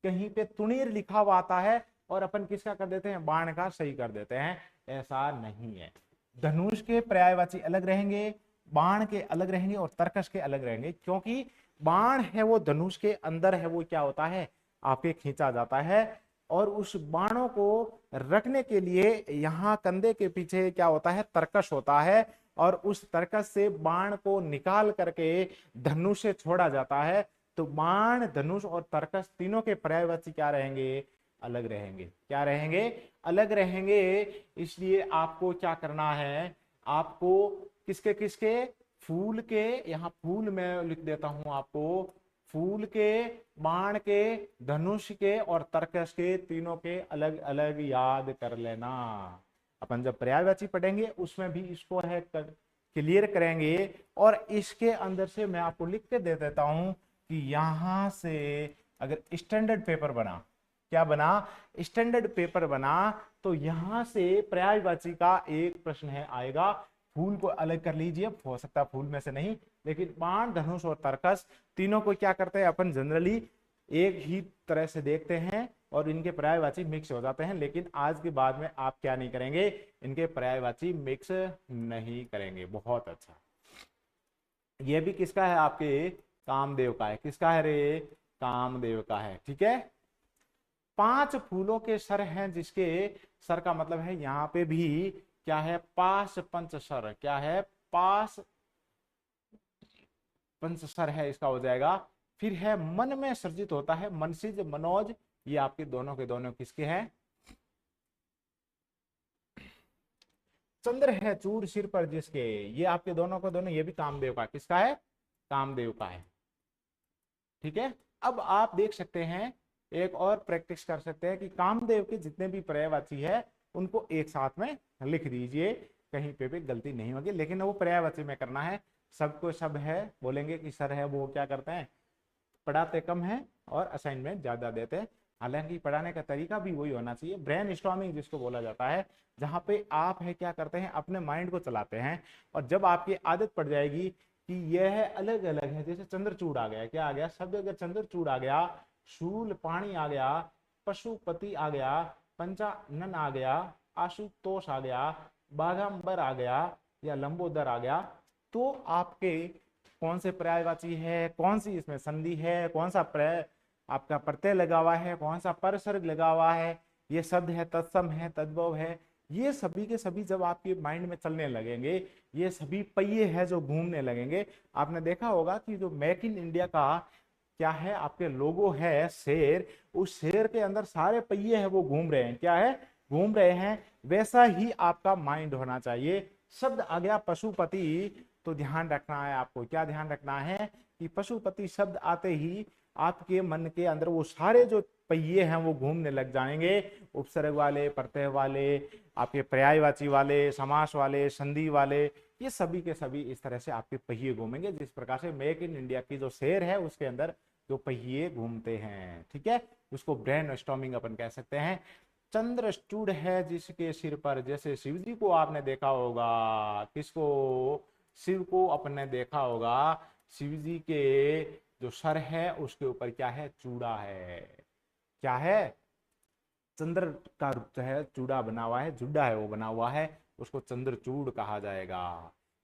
कहीं पे तुणीर लिखा हुआ आता है और अपन किसका कर देते हैं, बाण का सही कर देते हैं। ऐसा नहीं है, धनुष के पर्यायवाची अलग रहेंगे, बाण के अलग रहेंगे और तरकश के अलग रहेंगे। क्योंकि बाण है वो धनुष के अंदर है, वो क्या होता है आपके खींचा जाता है, और उस बाणों को रखने के लिए यहाँ कंधे के पीछे क्या होता है, तरकश होता है, और उस तरकश से बाण को निकाल करके धनुष से छोड़ा जाता है। तो बाण, धनुष और तरकश तीनों के पर्यायवाची क्या रहेंगे, अलग रहेंगे। क्या रहेंगे, अलग रहेंगे। इसलिए आपको क्या करना है, आपको किसके किसके, फूल के, यहाँ फूल में लिख देता हूं आपको, फूल के, बाण के, धनुष के और तरकश के, तीनों के अलग अलग याद कर लेना। अपन जब पर्यायवाची पढ़ेंगे उसमें भी इसको है क्लियर करेंगे। और इसके अंदर से मैं आपको लिख के दे देता हूं कि यहां से अगर स्टैंडर्ड पेपर बना, क्या बना, स्टैंडर्ड पेपर बना, तो यहां से पर्यायवाची का एक प्रश्न है आएगा। फूल को अलग कर लीजिए, हो सकता है फूल में से नहीं, लेकिन बाण, धनुष और तरकश तीनों को क्या करते हैं अपन जनरली एक ही तरह से देखते हैं और इनके पर्यायवाची मिक्स हो जाते हैं। लेकिन आज के बाद में आप क्या नहीं करेंगे, इनके पर्यायवाची मिक्स नहीं करेंगे। बहुत अच्छा, ये भी किसका है, आपके कामदेव का है। किसका है रे, कामदेव का है, ठीक है। 5 फूलों के सर हैं जिसके, सर का मतलब है यहाँ पे भी क्या है, पास पंच सर। क्या है, पास पंच सर है, इसका हो जाएगा। फिर है मन में सृजित होता है, मनसिज, मनोज, ये आपके दोनों के दोनों किसके हैं, चंद्र है चूड़ सिर पर जिसके, ये आपके दोनों को दोनों, ये भी कामदेव का, किसका है, कामदेव का है, ठीक है। अब आप देख सकते हैं, एक और प्रैक्टिस कर सकते हैं कि कामदेव के जितने भी पर्यायवाची है उनको एक साथ में लिख दीजिए, कहीं पे भी गलती नहीं होगी। लेकिन वो पर्यायवाची में करना है, सबको सब है बोलेंगे कि सर है वो क्या करते हैं, पढ़ाते कम है और असाइनमेंट ज्यादा देते हैं। हालांकि पढ़ाने का तरीका भी वही होना चाहिए, ब्रेन स्टॉर्मिंग जिसको बोला जाता है, जहाँ पे आप है क्या करते हैं, अपने माइंड को चलाते हैं। और जब आपकी आदत पड़ जाएगी कि यह अलग अलग है, जैसे चंद्रचूड़ आ गया, क्या आ गया शब्द, अगर चंद्रचूड़ आ गया, शूल पाणी आ गया, पशुपति आ गया, पंचानन आ गया, आशुतोष आ गया, बाघंबर आ गया या लंबोदर आ गया, तो आपके कौन से पर्यायवाची है, कौन सी इसमें संधि है, कौन सा पर्याय आपका प्रत्यय लगा हुआ है, कौन सा परसर्ग लगा हुआ है, ये शब्द है, तत्सम है, तद्भव है, ये सभी के सभी जब आपके माइंड में चलने लगेंगे, ये सभी पहिए हैं जो घूमने लगेंगे। आपने देखा होगा कि जो मेक इन इंडिया का क्या है, आपके लोगो है शेर, उस शेर के अंदर सारे पहिए हैं वो घूम रहे हैं, क्या है, घूम रहे हैं। वैसा ही आपका माइंड होना चाहिए। शब्द आ गया पशुपति, तो ध्यान रखना है आपको, क्या ध्यान रखना है कि पशुपति शब्द आते ही आपके मन के अंदर वो सारे जो पहिए हैं वो घूमने लग जाएंगे, उपसर्ग वाले, प्रत्यय वाले, आपके पर्यायवाची वाले, समास वाले, संधि वाले, ये सभी के सभी इस तरह से आपके पहिए घूमेंगे। जिस प्रकार से मेक इन इंडिया की जो शेर है उसके अंदर जो पहिए घूमते हैं, ठीक है, उसको ब्रेन स्टॉर्मिंग अपन कह सकते हैं। चंद्रचूड़ है जिसके सिर पर, जैसे शिव जी को आपने देखा होगा, किसको, शिव को अपने देखा होगा, शिव जी के जो सर है उसके ऊपर क्या है, चूड़ा है, क्या है, चंद्र का जो है चूड़ा बना हुआ है, जुड़ा है वो बना हुआ है, उसको चंद्रचूड़ कहा जाएगा।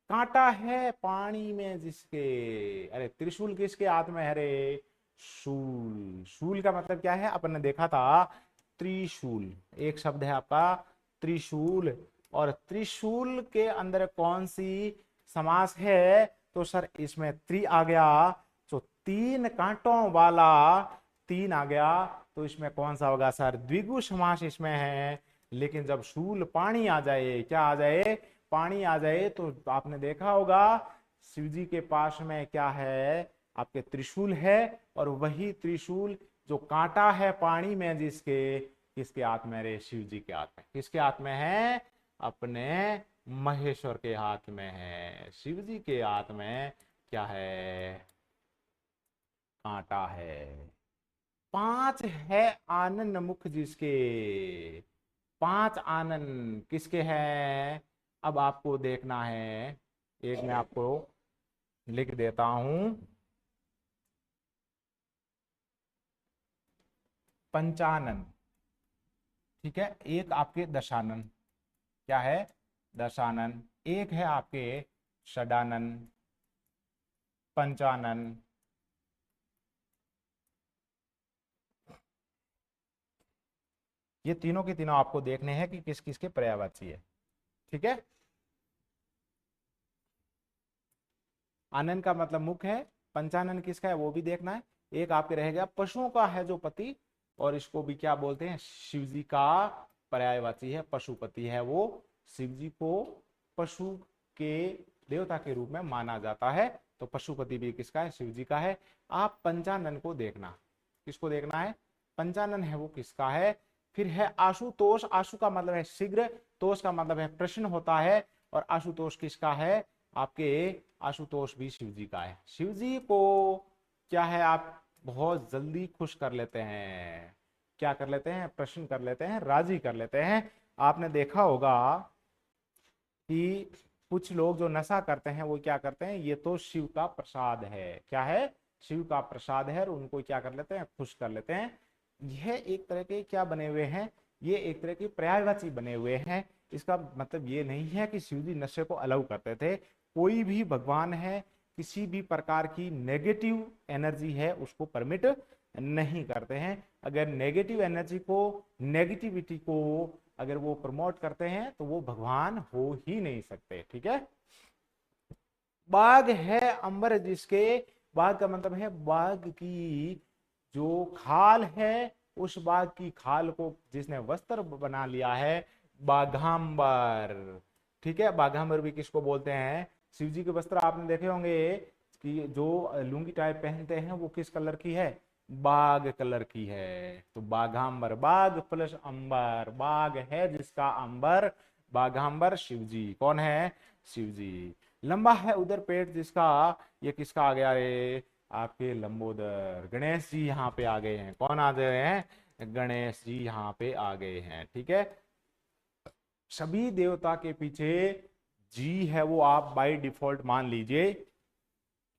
कांटा है पानी में जिसके, अरे त्रिशूल किसके हाथ में है रे, शूल। शूल का मतलब क्या है, अपन ने देखा था त्रिशूल, एक शब्द है आपका त्रिशूल, और त्रिशूल के अंदर कौन सी समास है, तो सर इसमें त्रि आ गया, तो 3 कांटों वाला 3 आ गया तो इसमें कौन सा होगा सर? द्विगु समास इसमें है। लेकिन जब शूल पानी आ जाए, क्या आ जाए? पानी आ जाए, तो आपने देखा होगा शिव जी के पास में क्या है? आपके त्रिशूल है, और वही त्रिशूल जो कांटा है पानी में जिसके, किसके हाथ में? रे शिव जी के हाथ में। किसके हाथ में है? अपने महेश्वर के हाथ में है। शिव जी के हाथ में क्या है? कांटा है। 5 है आनन मुख जिसके। 5 आनन किसके हैं? अब आपको देखना है, एक मैं आपको लिख देता हूं। पंचानन, ठीक है। एक आपके दशानन, क्या है? दशानन। एक है आपके षडानन, पंचानन। ये तीनों के तीनों आपको देखने हैं कि किस किस के पर्यायवाची है, ठीक है। आनन का मतलब मुख है, पंचानन किसका है वो भी देखना है। एक आपके रह गया पशुओं का है जो पति, और इसको भी क्या बोलते हैं? शिव जी का पर्यायवाची है, पशुपति है वो। शिव जी को पशु के देवता के रूप में माना जाता है, तो पशुपति भी किसका है? शिव जी का है। आप पंचानन को देखना, किसको देखना है? पंचानन है वो किसका है? फिर है आशुतोष। आशु का मतलब है शीघ्र, तोष का मतलब है प्रश्न होता है, और आशुतोष किसका है? आपके आशुतोष भी शिव जी का है। शिव जी को क्या है? आप बहुत जल्दी खुश कर लेते हैं। क्या कर लेते हैं? प्रश्न कर लेते हैं, राजी कर लेते हैं। आपने देखा होगा कि कुछ लोग जो नशा करते हैं वो क्या करते हैं? ये तो शिव का प्रसाद है। क्या है? शिव का प्रसाद है, और उनको क्या कर लेते हैं? खुश कर लेते हैं। यह एक तरह के क्या बने हुए हैं? ये एक तरह के पर्यायवाची बने हुए हैं। इसका मतलब ये नहीं है कि शिव जी नशे को अलाउ करते थे। कोई भी भगवान है, किसी भी प्रकार की नेगेटिव एनर्जी है उसको परमिट नहीं करते हैं। अगर नेगेटिव एनर्जी को, नेगेटिविटी को अगर वो प्रमोट करते हैं तो वो भगवान हो ही नहीं सकते, ठीक है। बाघ है अंबर जिसके। बाघ का मतलब है बाघ की जो खाल है, उस बाघ की खाल को जिसने वस्त्र बना लिया है, बाघांबर, ठीक है। बाघांबर भी किसको बोलते हैं? शिव जी के वस्त्र आपने देखे होंगे कि जो लुंगी टाइप पहनते हैं वो किस कलर की है? बाघ कलर की है। तो बाघांबर, बाघ प्लस अंबर, बाघ है जिसका अंबर, बाघांबर शिव जी। कौन है? शिव जी। लंबा है उधर पेट जिसका, ये किसका आ गया रे? आपके लंबोदर गणेश जी यहाँ पे आ गए हैं। कौन आ गए हैं? गणेश जी यहाँ पे आ गए हैं, ठीक है। सभी देवता के पीछे जी है वो आप बाय डिफॉल्ट मान लीजिए,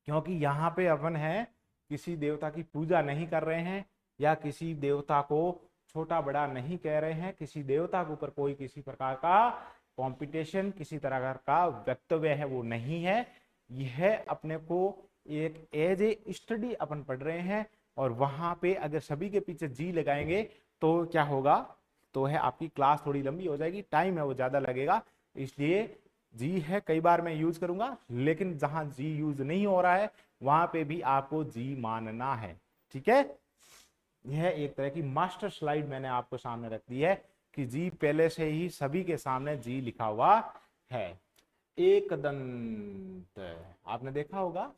क्योंकि यहाँ पे अपन है किसी देवता की पूजा नहीं कर रहे हैं, या किसी देवता को छोटा बड़ा नहीं कह रहे हैं। किसी देवता के ऊपर कोई किसी प्रकार का कंपटीशन, किसी तरह का वक्तव्य है वो नहीं है। यह अपने को एक एज ए स्टडी अपन पढ़ रहे हैं, और वहां पे अगर सभी के पीछे जी लगाएंगे तो क्या होगा? तो है आपकी क्लास थोड़ी लंबी हो जाएगी, टाइम है वो ज्यादा लगेगा। इसलिए जी है कई बार मैं यूज करूंगा, लेकिन जहां जी यूज नहीं हो रहा है वहां पे भी आपको जी मानना है, ठीक है। यह एक तरह की मास्टर स्लाइड मैंने आपको सामने रख दी है कि जी पहले से ही सभी के सामने जी लिखा हुआ है। एक दंत, आपने देखा होगा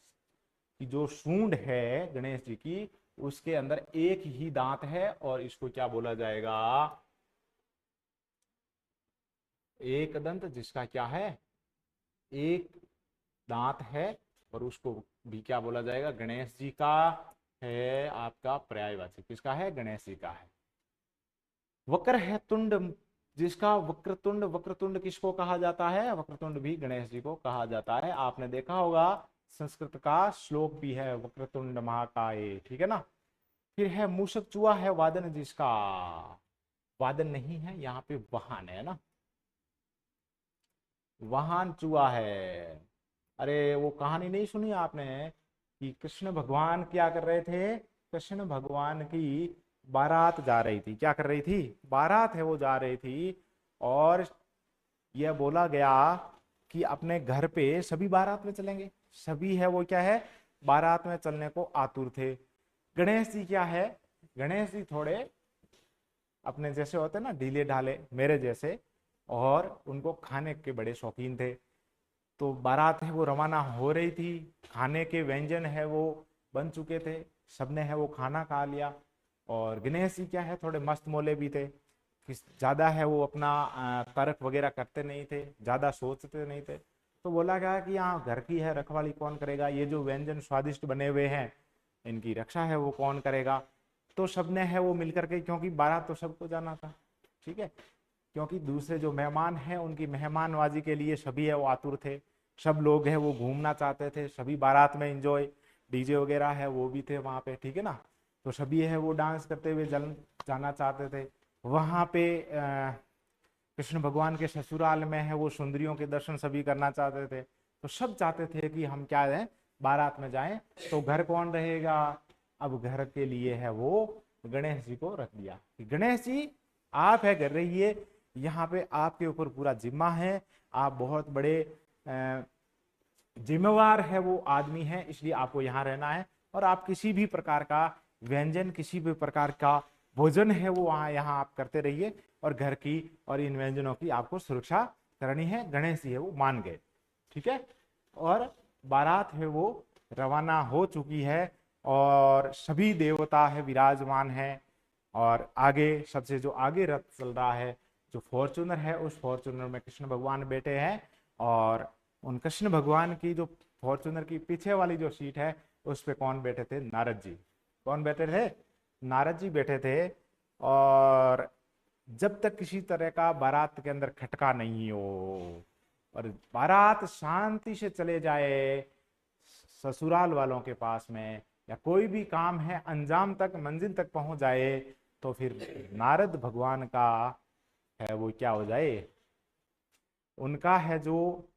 कि जो सूंड है गणेश जी की, उसके अंदर एक ही दांत है, और इसको क्या बोला जाएगा? एक दंत जिसका क्या है? एक दांत है, और उसको भी क्या बोला जाएगा? गणेश जी का है आपका पर्यायवाची। किसका है? गणेश जी का है। वक्र है तुंड जिसका, वक्रतुंड। वक्रतुंड किसको कहा जाता है? वक्रतुंड भी गणेश जी को कहा जाता है। आपने देखा होगा संस्कृत का श्लोक भी है, वक्रतुंड महाकाय, ठीक है ना। फिर है मूषक चूहा है वादन जिसका। वादन नहीं है यहाँ पे, वाहन है ना, वाहन चूहा है। अरे वो कहानी नहीं सुनी आपने कि कृष्ण भगवान क्या कर रहे थे? कृष्ण भगवान की बारात जा रही थी। क्या कर रही थी? बारात है वो जा रही थी, और यह बोला गया कि अपने घर पे सभी बारात में चलेंगे। सभी है वो क्या है? बारात में चलने को आतुर थे। गणेश जी क्या है? गणेश जी थोड़े अपने जैसे होते ना ढीले ढाले मेरे जैसे, और उनको खाने के बड़े शौकीन थे। तो बारात है वो रवाना हो रही थी, खाने के व्यंजन है वो बन चुके थे, सबने है वो खाना खा लिया। और गणेश जी क्या है थोड़े मस्त मोले भी थे कि ज़्यादा है वो अपना तर्क वगैरह करते नहीं थे, ज़्यादा सोचते नहीं थे। तो बोला गया कि यहाँ घर की है रखवाली कौन करेगा, ये जो व्यंजन स्वादिष्ट बने हुए हैं इनकी रक्षा है वो कौन करेगा। तो सबने है वो मिलकर के, क्योंकि बारात तो सबको जाना था, ठीक है, क्योंकि दूसरे जो मेहमान हैं उनकी मेहमानवाजी के लिए सभी है वो आतुर थे। सब लोग हैं वो घूमना चाहते थे, सभी बारात में एंजॉय, डीजे वगैरह है वो भी थे वहाँ पे, ठीक है ना। तो सभी है वो डांस करते हुए जाना चाहते थे वहाँ पे। कृष्ण भगवान के ससुराल में है वो सुंदरियों के दर्शन सभी करना चाहते थे। तो सब चाहते थे कि हम क्या है बारात में जाएं। तो घर कौन रहेगा, अब घर के लिए है वो गणेश जी को रख दिया कि गणेश जी आप है घर रहिए, यहाँ पे आपके ऊपर पूरा जिम्मा है, आप बहुत बड़े जिम्मेवार है वो आदमी है, इसलिए आपको यहाँ रहना है। और आप किसी भी प्रकार का व्यंजन, किसी भी प्रकार का भोजन है वो वहाँ यहाँ आप करते रहिए, और घर की और इन व्यंजनों की आपको सुरक्षा करनी है। गणेश जी है वो मान गए, ठीक है। और बारात है वो रवाना हो चुकी है, और सभी देवता है विराजमान है, और आगे सबसे जो आगे रथ चल रहा है, जो फॉर्चूनर है, उस फॉर्चूनर में कृष्ण भगवान बैठे हैं। और उन कृष्ण भगवान की जो फॉर्चूनर की पीछे वाली जो सीट है उस पे कौन बैठे थे, नारद जी। कौन बैठे थे, नारद जी बैठे थे। और जब तक किसी तरह का बारात के अंदर खटका नहीं हो और बारात शांति से चले जाए ससुराल वालों के पास में, या कोई भी काम है अंजाम तक मंजिल तक पहुंच जाए, तो फिर नारद भगवान का है वो क्या हो जाए, उनका है जो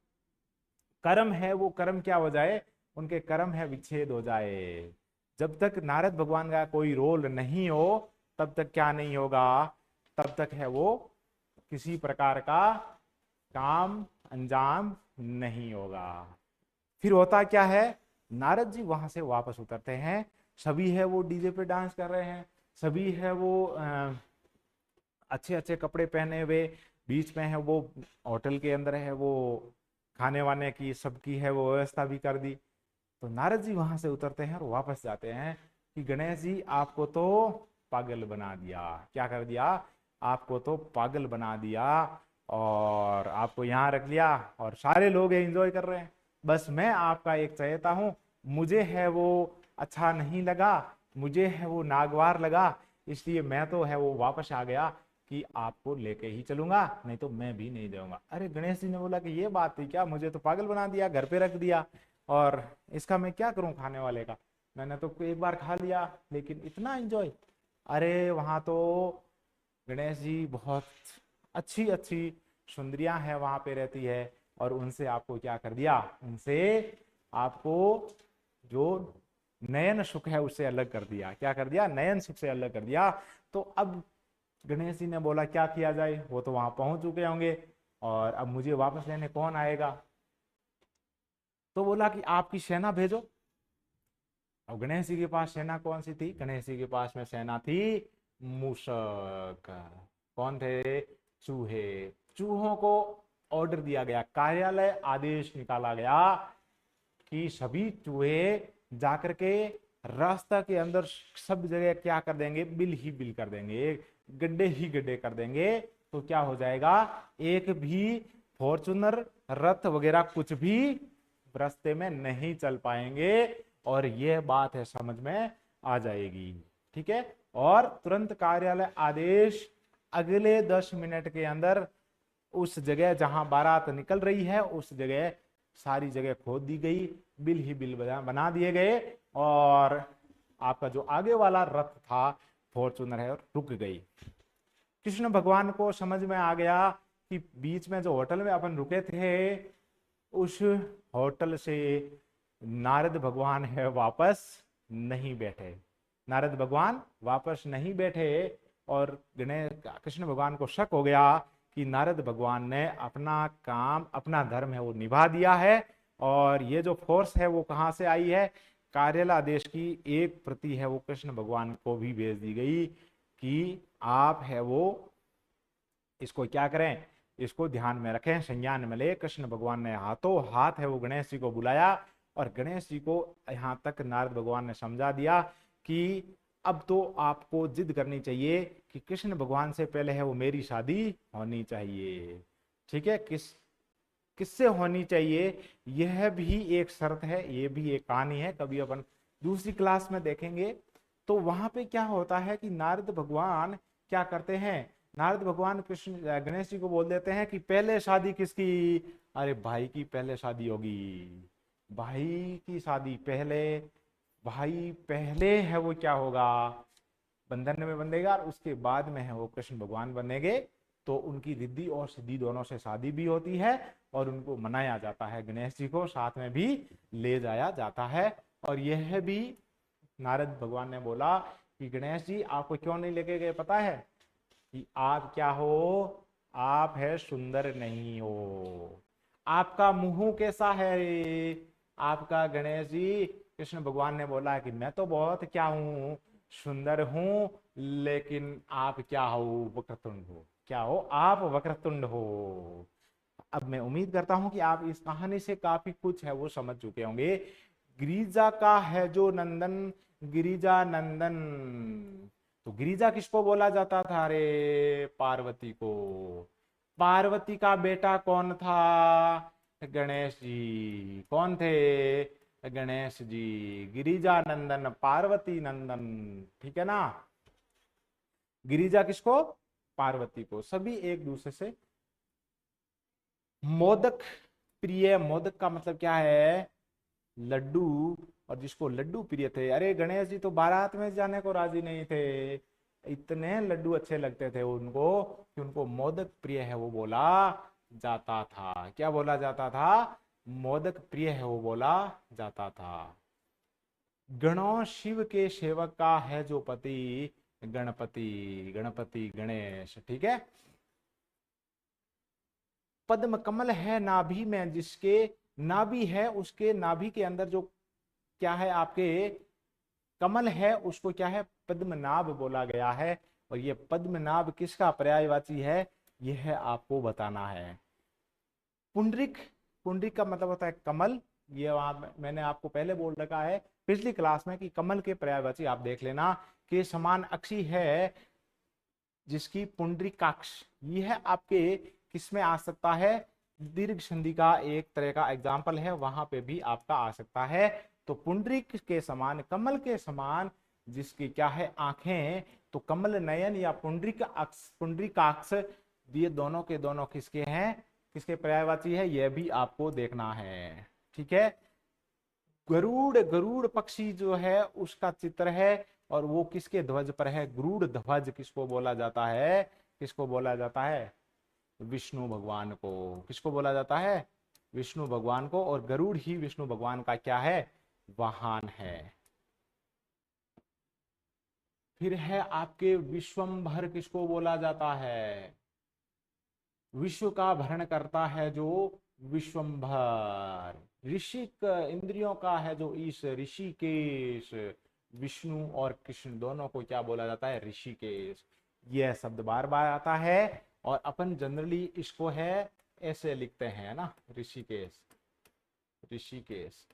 कर्म है वो कर्म क्या हो जाए, उनके कर्म है विच्छेद हो जाए। जब तक नारद भगवान का कोई रोल नहीं हो तब तक क्या नहीं होगा, तब तक है वो किसी प्रकार का काम अंजाम नहीं होगा। फिर होता क्या है, नारद जी वहां से वापस उतरते हैं, सभी है वो डीजे पे डांस कर रहे हैं, सभी है वो अच्छे अच्छे कपड़े पहने हुए, बीच में है वो होटल के अंदर है वो खाने वाने की सबकी है वो व्यवस्था भी कर दी। तो नारद जी वहां से उतरते हैं और वापस जाते हैं कि गणेश जी आपको तो पागल बना दिया, क्या कर दिया, आपको तो पागल बना दिया, और आपको यहाँ रख लिया और सारे लोग एंजॉय कर रहे हैं, बस मैं आपका एक चहेता हूँ, मुझे है वो अच्छा नहीं लगा, मुझे है वो नागवार लगा, इसलिए मैं तो है वो वापस आ गया कि आपको लेके ही चलूंगा, नहीं तो मैं भी नहीं जाऊंगा। अरे गणेश जी ने बोला कि ये बात थी क्या, मुझे तो पागल बना दिया, घर पे रख दिया, और इसका मैं क्या करूं खाने वाले का, मैंने तो एक बार खा लिया लेकिन इतना एंजॉय। अरे वहां तो गणेश जी बहुत अच्छी अच्छी सुंदरियां हैं वहां पे रहती है, और उनसे आपको क्या कर दिया, उनसे आपको जो नयन सुख है उससे अलग कर दिया। क्या कर दिया, नयन सुख से अलग कर दिया। तो अब गणेश जी ने बोला क्या किया जाए, वो तो वहां पहुंच चुके होंगे और अब मुझे वापस लेने कौन आएगा। तो बोला कि आपकी सेना भेजो। अब गणेश जी के पास सेना कौन सी थी, गणेश जी के पास में सेना थी मूषक। कौन थे, चूहे। चूहों को ऑर्डर दिया गया, कार्यालय आदेश निकाला गया कि सभी चूहे जाकर के रास्ता के अंदर सब जगह क्या कर देंगे, बिल ही बिल कर देंगे, गड्ढे ही गड्ढे कर देंगे। तो क्या हो जाएगा, एक भी फॉर्चूनर रथ वगैरह कुछ भी रास्ते में नहीं चल पाएंगे, और यह बात है समझ में आ जाएगी, ठीक है। और तुरंत कार्यालय आदेश, अगले 10 मिनट के अंदर उस जगह जहां बारात निकल रही है उस जगह सारी जगह खोद दी गई, बिल ही बिल बना दिए गए, और आपका जो आगे वाला रथ था फॉर्चूनर है रुक गई। कृष्ण भगवान को समझ में आ गया कि बीच में जो होटल में अपन रुके थे उस होटल से नारद भगवान है वापस नहीं बैठे, नारद भगवान वापस नहीं बैठे, और गणेश कृष्ण भगवान को शक हो गया कि नारद भगवान ने अपना काम अपना धर्म है वो निभा दिया है, और ये जो फोर्स है वो कहाँ से आई है, कार्यालय आदेश की एक प्रति है वो कृष्ण भगवान को भी भेज दी गई कि आप है वो इसको क्या करें, इसको ध्यान में रखें, संज्ञान में ले। कृष्ण भगवान ने हाथों हाथ है वो गणेश जी को बुलाया और गणेश जी को यहाँ तक नारद भगवान ने समझा दिया कि अब तो आपको जिद करनी चाहिए कि कृष्ण भगवान से पहले है वो मेरी शादी होनी चाहिए। ठीक है, किससे होनी चाहिए, यह भी एक शर्त है, ये भी एक कहानी है, कभी अपन दूसरी क्लास में देखेंगे। तो वहां पे क्या होता है कि नारद भगवान क्या करते हैं, नारद भगवान कृष्ण गणेश जी को बोल देते हैं कि पहले शादी किसकी, अरे भाई की पहले शादी होगी, भाई की शादी पहले, भाई पहले है वो क्या होगा, बंधन में बंधेगा और उसके बाद में है वो कृष्ण भगवान बनेंगे। तो उनकी रिद्धि और सिद्धि दोनों से शादी भी होती है और उनको मनाया जाता है, गणेश जी को साथ में भी ले जाया जाता है। और यह भी नारद भगवान ने बोला कि गणेश जी आपको क्यों नहीं लेके गए पता है, कि आप क्या हो, आप है सुंदर नहीं हो, आपका मुंह कैसा है, आपका गणेश जी, कृष्ण भगवान ने बोला कि मैं तो बहुत क्या हूं, सुंदर हूं, लेकिन आप क्या हो, वक्रतुंड हो, क्या हो आप, वक्रतुंड हो। अब मैं उम्मीद करता हूं कि आप इस कहानी से काफी कुछ है वो समझ चुके होंगे। गिरिजा का है जो नंदन, गिरिजा नंदन, तो गिरिजा किसको बोला जाता था, अरे पार्वती को। पार्वती का बेटा कौन था, गणेश जी। कौन थे, गणेश जी। गिरिजा नंदन पार्वती नंदन, ठीक है ना। गिरिजा किसको, पार्वती को। सभी एक दूसरे से मोदक प्रिय, मोदक का मतलब क्या है, लड्डू, और जिसको लड्डू प्रिय थे, अरे गणेश जी तो बारात में जाने को राजी नहीं थे, इतने लड्डू अच्छे लगते थे उनको कि उनको मोदक प्रिय है वो बोला जाता था। क्या बोला जाता था, मोदक प्रिय है वो बोला जाता था। गणों शिव के सेवक का है जो पति, गणपति, गणपति गणेश, ठीक है। पद्म कमल है नाभि में जिसके, नाभि है उसके नाभि के अंदर जो क्या है आपके कमल है, उसको क्या है, पद्मनाभ बोला गया है। और ये पद्मनाभ किसका पर्यायवाची है, यह आपको बताना है। पुंडरिक, पुंडरिक का मतलब होता है कमल, ये मैंने आपको पहले बोल रखा है पिछली क्लास में कि कमल के पर्यायवाची आप देख लेना कि समान अक्षी है जिसकी पुंडरीकाक्ष, यह आपके किसमें आ सकता है, दीर्घ संधि का एक तरह का एग्जाम्पल है, वहां पे भी आपका आ सकता है। तो पुंडरीक के समान, कमल के समान जिसकी क्या है आंखें, तो कमल नयन या पुंडरीक अक्ष, पुंडरीकाक्ष, ये दोनों के दोनों किसके हैं, किसके पर्यायवाची है, यह भी आपको देखना है, ठीक है। गरुड़, गरुड़ पक्षी जो है उसका चित्र है और वो किसके ध्वज पर है, गरुड़ ध्वज किसको बोला जाता है, किसको बोला जाता है, विष्णु भगवान को। किसको बोला जाता है, विष्णु भगवान को। और गरुड़ ही विष्णु भगवान का क्या है, वाहन है। फिर है आपके विश्वंभर, किसको बोला जाता है, विश्व का भरण करता है जो विश्वंभर। ऋषिक इंद्रियों का है जो ईश, ऋषिकेश। विष्णु और कृष्ण दोनों को क्या बोला जाता है, ऋषिकेश। यह शब्द बार बार आता है और अपन जनरली इसको है ऐसे लिखते हैं ना, ऋषिकेश, ऋषिकेश।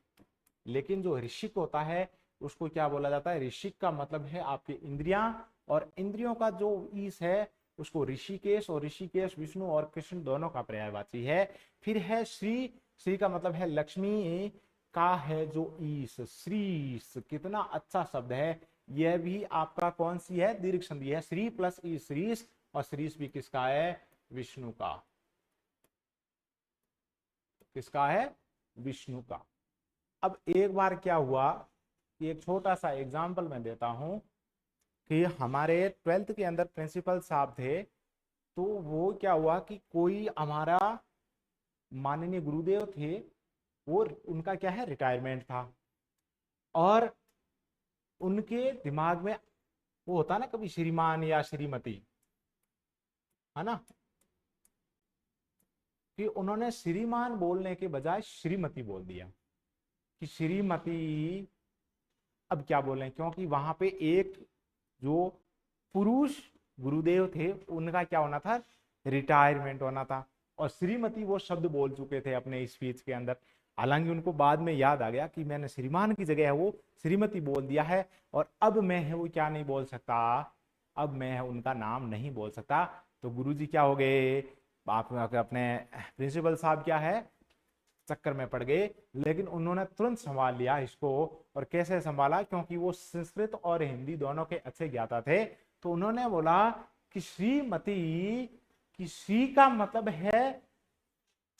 लेकिन जो ऋषिक होता है उसको क्या बोला जाता है, ऋषिक का मतलब है आपकी इंद्रियां, और इंद्रियों का जो ईश है उसको ऋषिकेश, और ऋषिकेश विष्णु और कृष्ण दोनों का पर्यायवाची है। फिर है श्री, श्री का मतलब है लक्ष्मी का है जो ईश, श्रीश, कितना अच्छा शब्द है। यह भी आपका कौन सी है, दीर्घ संधि है, श्री प्लस ई, श्रीश, और श्रीश भी किसका है, विष्णु का, किसका है, विष्णु का। अब एक बार क्या हुआ कि एक छोटा सा एग्जाम्पल मैं देता हूं कि हमारे 12th के अंदर प्रिंसिपल साहब थे, तो वो क्या हुआ कि कोई हमारा माननीय गुरुदेव थे, वो उनका क्या है रिटायरमेंट था, और उनके दिमाग में वो होता ना कभी श्रीमान या श्रीमती, है ना, कि उन्होंने श्रीमान बोलने के बजाय श्रीमती बोल दिया कि श्रीमती अब क्या बोलें, क्योंकि वहां पे एक जो पुरुष गुरुदेव थे उनका क्या होना था, रिटायरमेंट होना था, और श्रीमती वो शब्द बोल चुके थे अपने स्पीच के अंदर। हालांकि उनको बाद में याद आ गया कि मैंने श्रीमान की जगह है वो श्रीमती बोल दिया है, और अब मैं है वो क्या नहीं बोल सकता, अब मैं उनका नाम नहीं बोल सकता। तो गुरुजी क्या हो गए, आप अपने प्रिंसिपल साहब क्या है चक्कर में पड़ गए, लेकिन उन्होंने तुरंत संभाल लिया इसको। और कैसे संभाला, क्योंकि वो संस्कृत और हिंदी दोनों के अच्छे ज्ञाता थे। तो उन्होंने बोला कि श्रीमती, कि श्री का मतलब है,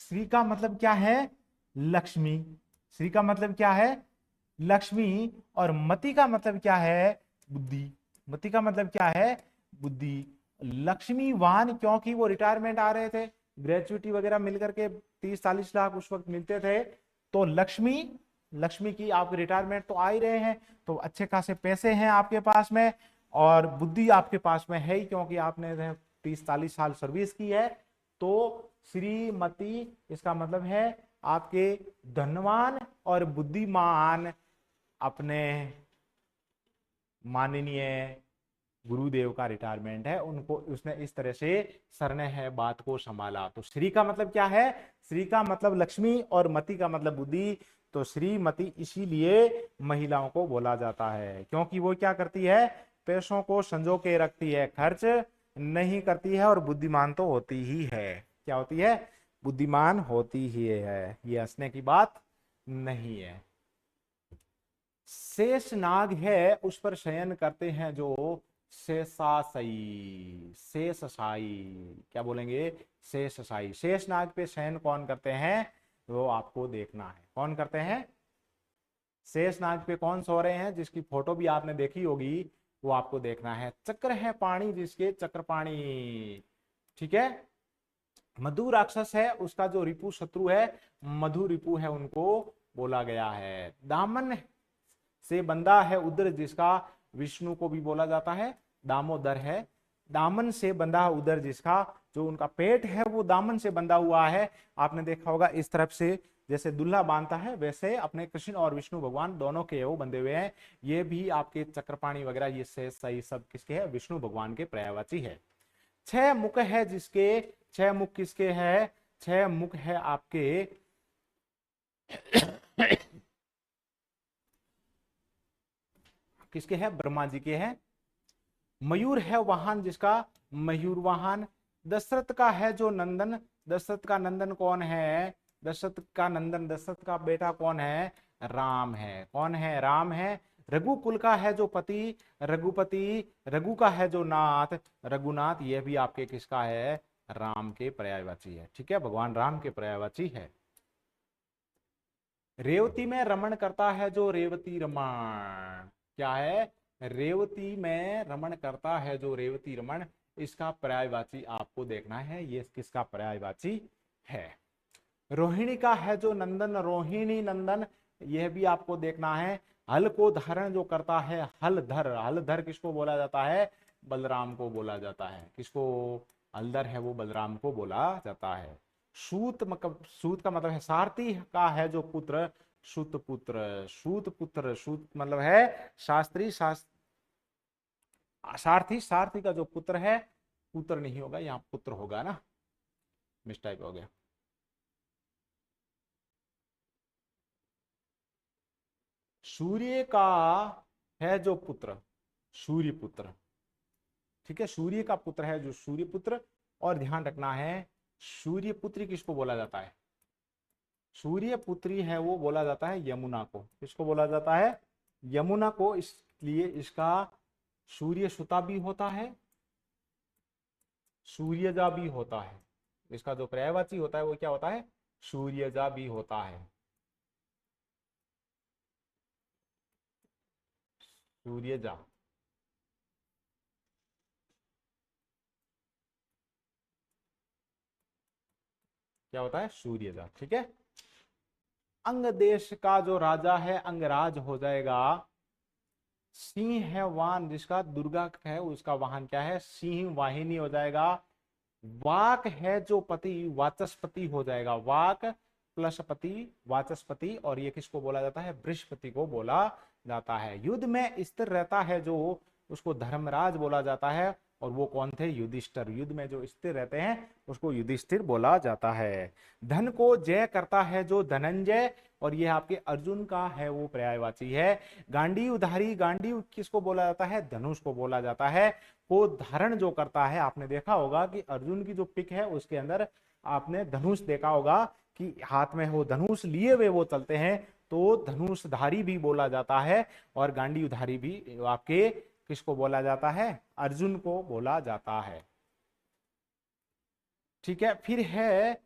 श्री का मतलब क्या है, लक्ष्मी। श्री का मतलब क्या है, लक्ष्मी। और मति का मतलब क्या है, बुद्धि। मति का मतलब क्या है, बुद्धि। लक्ष्मीवान, क्योंकि वो रिटायरमेंट आ रहे थे, ग्रेचुइटी वगैरह मिलकर के 30-40 लाख उस वक्त मिलते थे। तो लक्ष्मी, लक्ष्मी की आप रिटायरमेंट तो आ ही रहे हैं, तो अच्छे खासे पैसे हैं आपके पास में, और बुद्धि आपके पास में है ही, क्योंकि आपने 30-40 साल सर्विस की है। तो श्रीमती इसका मतलब है आपके धनवान और बुद्धिमान अपने माननीय गुरुदेव का रिटायरमेंट है, उनको उसने इस तरह से सर ने है बात को संभाला। तो श्री का मतलब क्या है, श्री का मतलब लक्ष्मी और मति का मतलब बुद्धि। तो श्रीमती इसीलिए महिलाओं को बोला जाता है, क्योंकि वो क्या करती है, पैसों को संजो के रखती है, खर्च नहीं करती है, और बुद्धिमान तो होती ही है। क्या होती है, बुद्धिमान होती ही है, ये हंसने की बात नहीं है। शेष नाग है उस पर शयन करते हैं जो शेषाशायी, शेषशायी, क्या बोलेंगे, शेषशायी। शेष नाग पे शयन कौन करते हैं, वो आपको देखना है, कौन करते हैं, शेष नाग पे कौन सो रहे हैं, जिसकी फोटो भी आपने देखी होगी, वो आपको देखना है। चक्र है पाणी जिसके, चक्रपाणी, ठीक है। मधु राक्षस है उसका जो रिपु शत्रु है, मधु रिपु है, उनको बोला गया है। दामन से बंधा है उदर जिसका, विष्णु को भी बोला जाता है दामोदर है। दामन से बंधा उदर जिसका, जो उनका पेट है वो दामन से बंधा हुआ है। आपने देखा होगा इस तरफ से जैसे दूल्हा बांधता है, वैसे अपने कृष्ण और विष्णु भगवान दोनों के वो बंधे हुए हैं। ये भी आपके चक्रपाणी वगैरह ये से सही सब किसके है, विष्णु भगवान के पर्यायवाची है। 6 मुख है जिसके, 6 मुख किसके है, 6 मुख है आपके किसके है, ब्रह्मा जी के हैं। मयूर है वाहन जिसका, मयूर वाहन। दशरथ का है जो नंदन, दशरथ का नंदन कौन है, दशरथ का नंदन, दशरथ का बेटा कौन है, राम है। कौन है, राम है। रघुकुल का है जो पति, रघुपति। रघु का है जो नाथ, रघुनाथ। यह भी आपके किसका है, राम के पर्यायवाची है, ठीक है, भगवान राम के पर्यायवाची है। रेवती में रमण करता है जो रेवती रमण, क्या है, रेवती में रमण करता है जो रेवती रमण। इसका पर्यायवाची आपको देखना है, ये किसका पर्यायवाची है। रोहिणी का है जो नंदन, रोहिणी नंदन। यह भी आपको देखना है। हल को धारण जो करता है, हलधर, हलधर किसको बोला जाता है, बलराम को बोला जाता है। किसको, हलधर है वो बलराम को बोला जाता है। सूत मतलब, सूत का मतलब है सारथी का है जो पुत्र, सूत पुत्र, सूत पुत्र। सूत मतलब है शास्त्री, सारथी, सारथी का जो पुत्र है, पुत्र नहीं होगा यहाँ, पुत्र होगा ना, मिस्टेक हो गया। सूर्य का है जो पुत्र, सूर्य पुत्र, ठीक है, सूर्य का पुत्र है जो सूर्य पुत्र। और ध्यान रखना है, सूर्य पुत्री किसको बोला जाता है, सूर्य पुत्री है वो बोला जाता है यमुना को। किसको बोला जाता है, यमुना को। इसलिए इसका सूर्य सुता भी होता है, सूर्यजा भी होता है। इसका जो पर्यायवाची होता है वो क्या होता है, सूर्यजा भी होता है, सूर्यजा। क्या होता है, सूर्यजा, ठीक है। अंग देश का जो राजा है अंगराज हो जाएगा। सिंह है वाहन जिसका, दुर्गा है उसका वाहन क्या है, सिंह वाहिनी हो जाएगा। वाक है जो पति, वाचस्पति हो जाएगा, वाक प्लस पति, वाचस्पति। और ये किसको बोला जाता है, बृहस्पति को बोला जाता है। युद्ध में स्थिर रहता है जो, उसको धर्मराज बोला जाता है। और वो कौन थे? युधिष्ठिर। युद्ध में जो स्थिर रहते हैं उसको युधिष्ठिर बोला जाता है। धन को जय करता है जो, धनंजय। और ये आपके अर्जुन का है वो पर्यायवाची है। गांडीवधारी, गांडीव किसको बोला जाता है? धनुष को बोला जाता है। को धारण जो करता है, आपने देखा होगा कि अर्जुन की जो पिक है उसके अंदर आपने धनुष देखा होगा कि हाथ में वो धनुष लिए हुए वो चलते हैं, तो धनुषधारी भी बोला जाता है। और गांडीवधारी भी आपके किसको बोला जाता है? अर्जुन को बोला जाता है। ठीक है, फिर है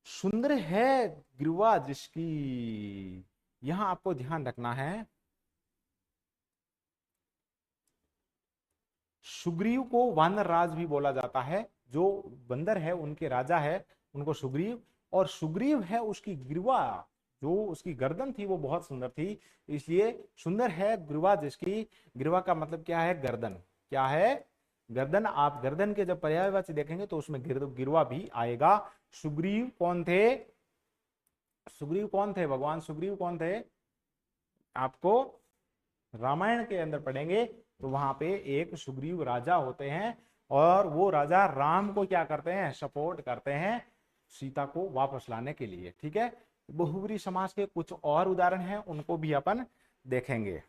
सुंदर है ग्रीवा जिसकी। यहां आपको ध्यान रखना है, सुग्रीव को वानर राज भी बोला जाता है। जो बंदर है उनके राजा है, उनको सुग्रीव। और सुग्रीव है उसकी ग्रीवा, जो उसकी गर्दन थी वो बहुत सुंदर थी, इसलिए सुंदर है ग्रीवा जिसकी। ग्रीवा का मतलब क्या है? गर्दन। क्या है? गर्दन। आप गर्दन के जब पर्यायवाची देखेंगे तो उसमें गिरवा भी आएगा। सुग्रीव कौन थे? सुग्रीव कौन थे? भगवान सुग्रीव कौन थे? आपको रामायण के अंदर पढ़ेंगे तो वहां पे एक सुग्रीव राजा होते हैं, और वो राजा राम को क्या करते हैं? सपोर्ट करते हैं सीता को वापस लाने के लिए। ठीक है, बहुब्रीहि समास के कुछ और उदाहरण हैं, उनको भी अपन देखेंगे।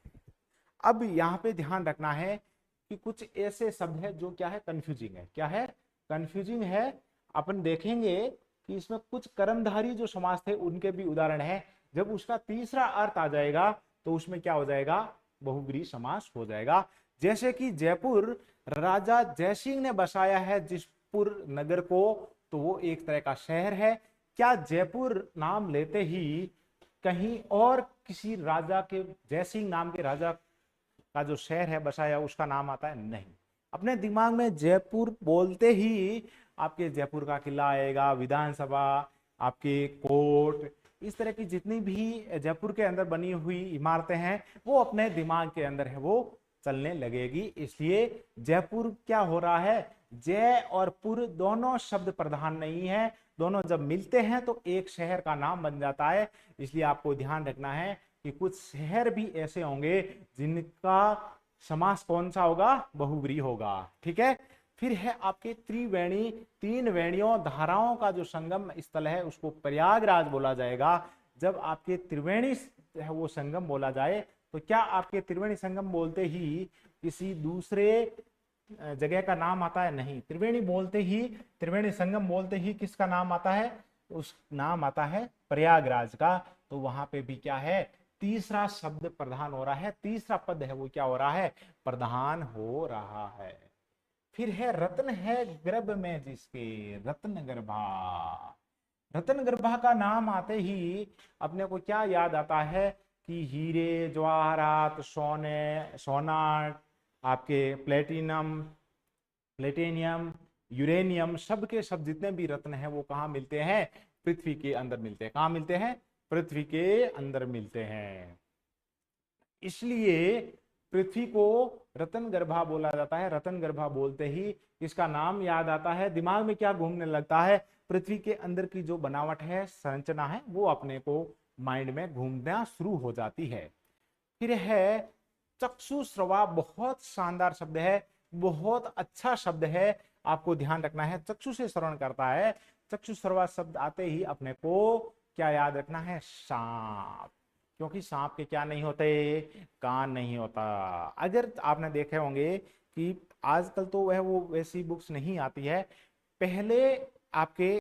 अब यहाँ पे ध्यान रखना है कि कुछ ऐसे शब्द है जो क्या है? कंफ्यूजिंग है। क्या है? कंफ्यूजिंग है। अपन देखेंगे कि इसमें कुछ कर्मधारी जो समास थे उनके भी उदाहरण है। जब उसका तीसरा अर्थ आ जाएगा तो उसमें क्या हो जाएगा? बहुब्रीहि समास हो जाएगा। जैसे कि जयपुर राजा जयसिंह ने बसाया है जिसपुर नगर को, तो वो एक तरह का शहर है। क्या जयपुर नाम लेते ही कहीं और किसी राजा के, जयसिंह नाम के राजा का जो शहर है बसाया, उसका नाम आता है? नहीं। अपने दिमाग में जयपुर बोलते ही आपके जयपुर का किला आएगा, विधानसभा, आपके कोर्ट, इस तरह की जितनी भी जयपुर के अंदर बनी हुई इमारतें हैं वो अपने दिमाग के अंदर है वो चलने लगेगी। इसलिए जयपुर क्या हो रहा है? जय और पुर दोनों शब्द प्रधान नहीं है, दोनों जब मिलते हैं तो एक शहर का नाम बन जाता है। इसलिए आपको ध्यान रखना है कि कुछ शहर भी ऐसे होंगे जिनका समास कौन सा होगा? बहुब्रीहि होगा। ठीक है, फिर है आपके त्रिवेणी, तीन वेणियों धाराओं का जो संगम स्थल है उसको प्रयागराज बोला जाएगा। जब आपके त्रिवेणी है वो संगम बोला जाए तो क्या आपके त्रिवेणी संगम बोलते ही किसी दूसरे जगह का नाम आता है? नहीं। त्रिवेणी बोलते ही, त्रिवेणी संगम बोलते ही किसका नाम आता है? उस नाम आता है प्रयागराज का। तो वहां पे भी क्या है? तीसरा शब्द प्रधान हो रहा है, तीसरा पद है वो क्या हो रहा है? प्रधान हो रहा है। फिर है रत्न है गर्भ में जिसके, रत्न गर्भा। रत्न गर्भा का नाम आते ही अपने को क्या याद आता है? कि हीरे जवाहरात, सोने, सोना, आपके प्लेटिनम, प्लेटिनियम, यूरेनियम, सब के सब जितने भी रत्न हैं वो कहाँ मिलते हैं? पृथ्वी के अंदर मिलते हैं। कहाँ मिलते हैं? पृथ्वी के अंदर मिलते हैं। इसलिए पृथ्वी को रतन गर्भा बोला जाता है। रतन गर्भा बोलते ही इसका नाम याद आता है, दिमाग में क्या घूमने लगता है? पृथ्वी के अंदर की जो बनावट है, संरचना है, वो अपने को माइंड में घूमना शुरू हो जाती है। फिर है चक्षुश्रवा, बहुत शानदार शब्द है, बहुत अच्छा शब्द है। आपको ध्यान रखना है, चक्षु से श्रवण करता है। चक्षुश्रवा शब्द आते ही अपने को क्या याद रखना है? सांप। क्योंकि सांप के क्या नहीं होते? कान नहीं होता। अगर आपने देखे होंगे कि आजकल तो वह वो वैसी बुक्स नहीं आती है, पहले आपके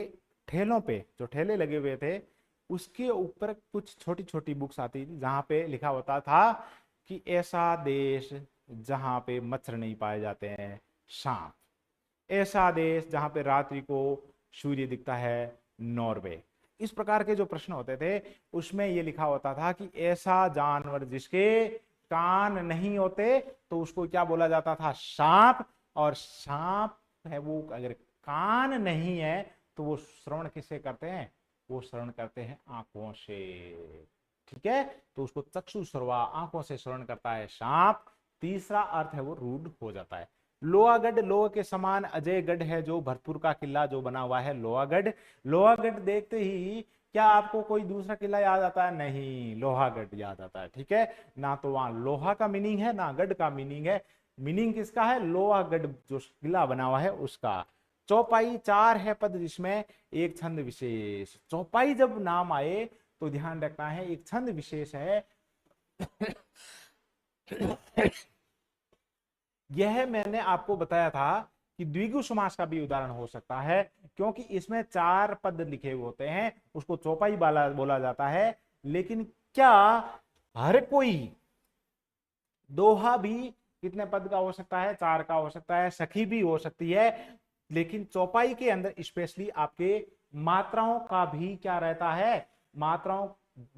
ठेलों पे जो ठेले लगे हुए थे उसके ऊपर कुछ छोटी छोटी बुक्स आती थी जहां पे लिखा होता था कि ऐसा देश जहां पे मच्छर नहीं पाए जाते हैं, सांप। ऐसा देश जहां पे रात्रि को सूर्य दिखता है, नॉर्वे। इस प्रकार के जो प्रश्न होते थे उसमें ये लिखा होता था कि ऐसा जानवर जिसके कान नहीं होते तो उसको क्या बोला जाता था? सांप। और सांप है वो अगर कान नहीं है तो वो श्रवण किससे करते हैं? वो श्रवण करते हैं आंखों से। ठीक है, तो उसको चक्षु श्रवा, आंखों से श्रवण करता है सांप। तीसरा अर्थ है वो रूढ़ हो जाता है। लोहागढ़, लोह के समान अजय गढ़ है जो भरतपुर का किला जो बना हुआ है लोहागढ़। लोहागढ़ देखते ही क्या आपको कोई दूसरा किला याद आता है? नहीं, लोहागढ़ याद आता है। ठीक है, ना तो वहां लोहा का मीनिंग है ना गढ़ का मीनिंग है। मीनिंग किसका है? लोहागढ़ जो किला बना हुआ है उसका। चौपाई 4 है पद जिसमें एक छंद विशेष। चौपाई जब नाम आए तो ध्यान रखना है एक छंद विशेष है। यह मैंने आपको बताया था कि द्विगु समास का भी उदाहरण हो सकता है, क्योंकि इसमें 4 पद लिखे हुए होते हैं, उसको चौपाई वाला बोला जाता है। लेकिन क्या हर कोई दोहा भी कितने पद का हो सकता है? 4 का हो सकता है। सखी भी हो सकती है। लेकिन चौपाई के अंदर स्पेशली आपके मात्राओं का भी क्या रहता है? मात्राओं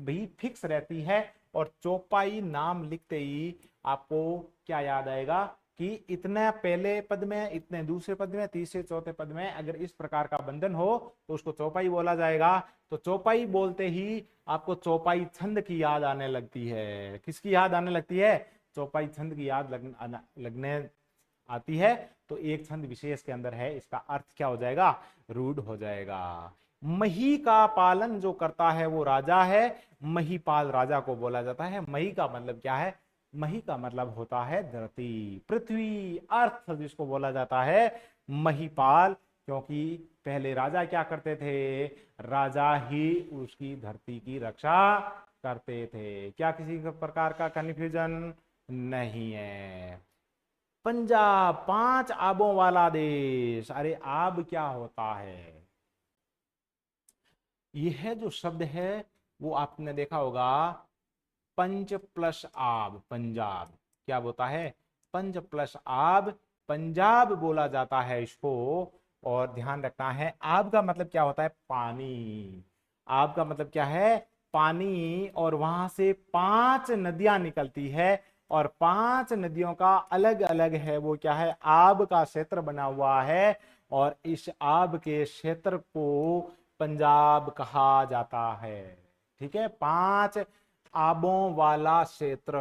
भी फिक्स रहती है। और चौपाई नाम लिखते ही आपको क्या याद आएगा कि इतने पहले पद में, इतने दूसरे पद में, तीसरे चौथे पद में अगर इस प्रकार का बंधन हो तो उसको चौपाई बोला जाएगा। तो चौपाई बोलते ही आपको चौपाई छंद की याद आने लगती है। किसकी याद आने लगती है? चौपाई छंद की याद लगने आती है। तो एक छंद विशेष के अंदर है, इसका अर्थ क्या हो जाएगा? रूढ़ हो जाएगा। मही का पालन जो करता है वो राजा है। महीपाल राजा को बोला जाता है। मही का मतलब क्या है? मही का मतलब होता है धरती, पृथ्वी, अर्थ, जिसको बोला जाता है महीपाल। क्योंकि पहले राजा क्या करते थे? राजा ही उसकी धरती की रक्षा करते थे। क्या किसी प्रकार का कन्फ्यूजन नहीं है? पंजाब 5 आबों वाला देश। अरे आब क्या होता है? यह जो शब्द है वो आपने देखा होगा, पंच प्लस आब, पंजाब क्या होता है? पंच प्लस आब, पंजाब बोला जाता है इसको। और ध्यान रखना है, आब का मतलब क्या होता है? पानी। आब का मतलब क्या है? पानी। और वहां से 5 नदियां निकलती है और 5 नदियों का अलग अलग है वो क्या है? आब का क्षेत्र बना हुआ है। और इस आब के क्षेत्र को पंजाब कहा जाता है। ठीक है, 5 आबों वाला क्षेत्र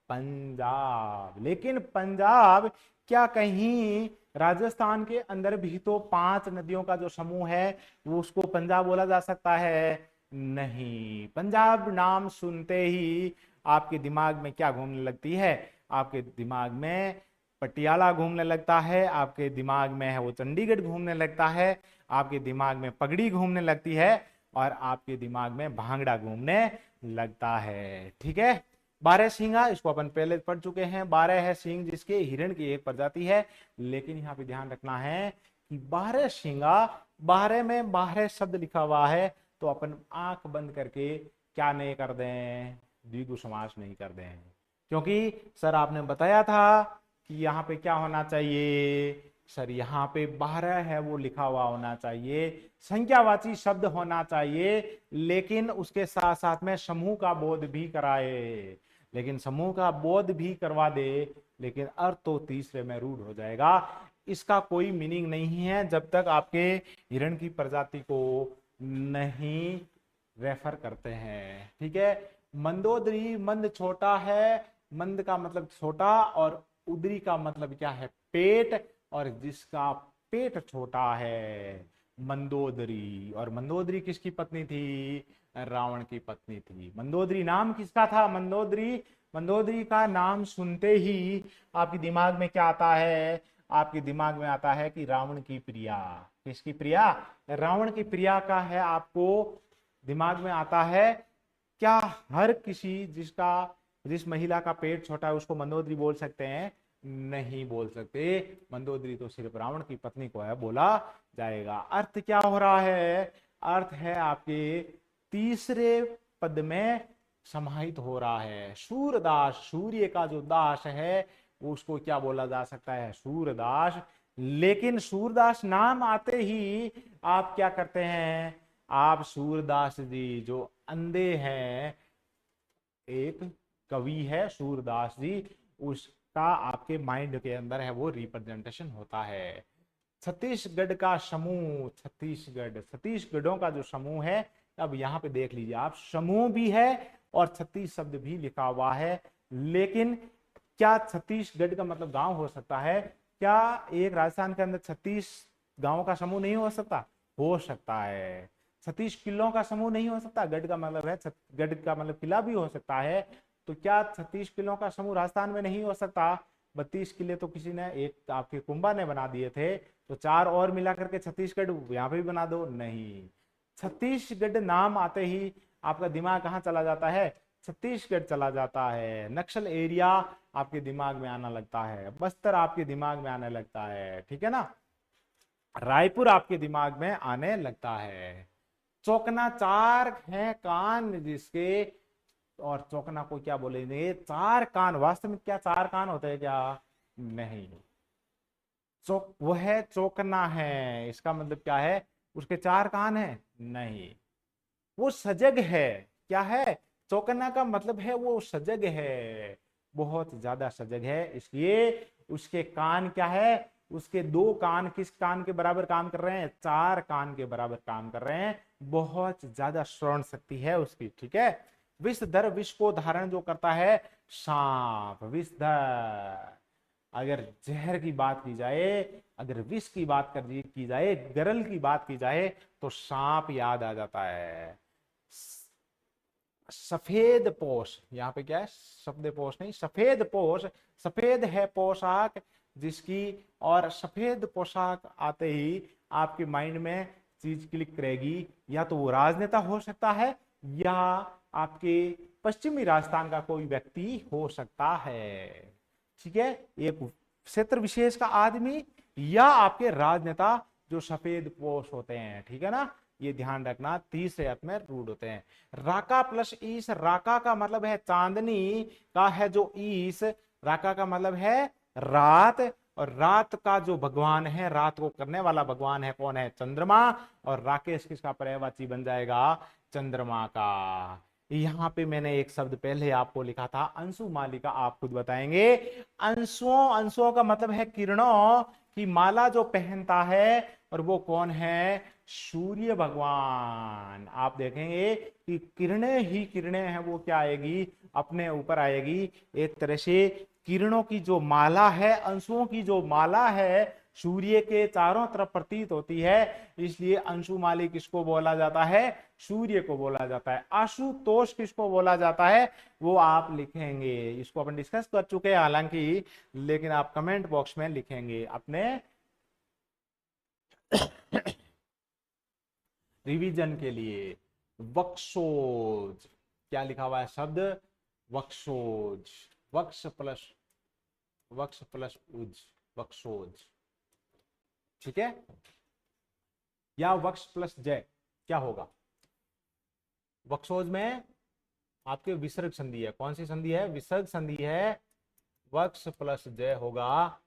पंजाब। लेकिन पंजाब क्या कहीं राजस्थान के अंदर भी तो 5 नदियों का जो समूह है वो उसको पंजाब बोला जा सकता है? नहीं। पंजाब नाम सुनते ही आपके दिमाग में क्या घूमने लगती है? आपके दिमाग में पटियाला घूमने लगता है, आपके दिमाग में है वो चंडीगढ़ घूमने लगता है, आपके दिमाग में पगड़ी घूमने लगती है और आपके दिमाग में भांगड़ा घूमने लगता है। ठीक है, 12 सींगा, इसको अपन पहले पढ़ चुके हैं। 12 है सींग जिसके, हिरण की एक प्रजाति है। लेकिन यहाँ पे ध्यान रखना है कि 12 सींगा, 12 में 12 शब्द लिखा हुआ है, तो अपन आंख बंद करके क्या नहीं कर दें? द्विगु समास नहीं कर दें। क्योंकि सर आपने बताया था कि यहाँ पे क्या होना चाहिए? सर यहाँ पे 12 है वो लिखा हुआ होना चाहिए, संख्यावाची शब्द होना चाहिए, लेकिन उसके साथ साथ में समूह का बोध भी कराए। लेकिन समूह का बोध भी करवा दे, लेकिन अर्थ तो तीसरे में रूढ़ हो जाएगा। इसका कोई मीनिंग नहीं है जब तक आपके हिरण की प्रजाति को नहीं रेफर करते हैं। ठीक है, मंदोदरी, मंद छोटा है, मंद का मतलब छोटा, और उदरी का मतलब क्या है? पेट। और जिसका पेट छोटा है, मंदोदरी। और मंदोदरी किसकी पत्नी थी? रावण की पत्नी थी। मंदोदरी नाम किसका था? मंदोदरी। मंदोदरी का नाम सुनते ही आपके दिमाग में क्या आता है? आपके दिमाग में आता है कि रावण की प्रिया। किसकी प्रिया? रावण की प्रिया का है, आपको दिमाग में आता है। क्या हर किसी जिस महिला का पेट छोटा है उसको मंदोदरी बोल सकते हैं? नहीं बोल सकते। मंदोदरी तो सिर्फ रावण की पत्नी को है बोला जाएगा। अर्थ क्या हो रहा है? अर्थ है आपके तीसरे पद में समाहित हो रहा है। सूरदास, सूर्य का जो दास है उसको क्या बोला जा सकता है? सूरदास। लेकिन सूरदास नाम आते ही आप क्या करते हैं? आप सूरदास जी जो अंधे हैं, एक कवि है सूरदास जी, उसका आपके माइंड के अंदर है वो रिप्रेजेंटेशन होता है। छत्तीसगढ़ का समूह, छत्तीसगढ़, छत्तीसगढ़ों का जो समूह है, अब यहाँ पे देख लीजिए आप, समूह भी है और 36 शब्द भी लिखा हुआ है। लेकिन क्या छत्तीसगढ़ का मतलब गांव हो सकता है? क्या एक राजस्थान के अंदर 36 गांवों का समूह नहीं हो सकता? हो सकता है। 36 किलों का समूह नहीं हो सकता। गढ़ का मतलब है, गढ़ का मतलब किला भी हो सकता है, तो क्या 36 किलों का समूह राजस्थान में नहीं हो सकता? 32 किले तो किसी ने, एक आपके कुंभा ने बना दिए थे, तो 4 और मिला करके छत्तीसगढ़ यहाँ पे भी बना दो। नहीं, छत्तीसगढ़ नाम आते ही आपका दिमाग कहाँ चला जाता है? छत्तीसगढ़ चला जाता है। नक्सल एरिया आपके दिमाग में आना लगता है, बस्तर आपके दिमाग में आने लगता है, ठीक है ना, रायपुर आपके दिमाग में आने लगता है। चौकना चार है कान जिसके, और चौकना को क्या बोलेंगे? चार कान। वास्तव में क्या चार कान होते हैं क्या? नहीं, चौक वो है चौकना है, इसका मतलब क्या है? उसके चार कान है? नहीं, वो सजग है। क्या है? चौकन्ना का मतलब है वो सजग है, बहुत ज्यादा सजग है, इसलिए उसके कान क्या है? उसके 2 कान किस कान के बराबर काम कर रहे हैं? 4 कान के बराबर काम कर रहे हैं, बहुत ज्यादा श्रवण शक्ति है उसकी, ठीक है। विषधर, विष को धारण जो करता है, सांप विषधर। अगर जहर की बात की जाए, अगर विष की बात की जाए, गरल की बात की जाए, तो सांप याद आ जाता है। सफेद पोष, यहाँ पे क्या है? शब्द पोष नहीं, सफेद पोष। सफेद है पोशाक जिसकी, और सफेद पोशाक आते ही आपके माइंड में चीज क्लिक करेगी, या तो वो राजनेता हो सकता है, या आपके पश्चिमी राजस्थान का कोई व्यक्ति हो सकता है, ठीक है। एक क्षेत्र विशेष का आदमी, या आपके राजनेता जो सफेद पोष होते हैं, ठीक है ना, ये ध्यान रखना। तीसरे अर्थ में रूढ़ होते हैं। राका प्लस ईस, राका का मतलब है चांदनी का है जो ईस, राका का मतलब है रात, और रात का जो भगवान है, रात को करने वाला भगवान है, कौन है? चंद्रमा। और राकेश किसका पर्यायवाची बन जाएगा? चंद्रमा का। यहां पे मैंने एक शब्द पहले आपको लिखा था, अंशु मालिका, आप खुद बताएंगे। अंशुओं, अंशुओं का मतलब है किरणों की माला जो पहनता है, और वो कौन है? सूर्य भगवान। आप देखेंगे कि किरणें ही किरणें हैं, वो क्या आएगी? अपने ऊपर आएगी। एक तरह से किरणों की जो माला है, अंशुओं की जो माला है, सूर्य के चारों तरफ प्रतीत होती है, इसलिए अंशुमाली किसको बोला जाता है? सूर्य को बोला जाता है। आशुतोष किसको बोला जाता है? वो आप लिखेंगे, इसको अपन डिस्कस कर चुके हैं हालांकि, लेकिन आप कमेंट बॉक्स में लिखेंगे अपने रिवीजन के लिए। वक्षोज, क्या लिखा हुआ है शब्द? वक्षोज। वक्ष प्लस, वक्ष प्लस उज, वक्षोज, ठीक है। या वक्ष प्लस जय, क्या होगा? वक्षोज में आपके विसर्ग संधि है, कौन सी संधि है? विसर्ग संधि है, वक्ष प्लस जय होगा।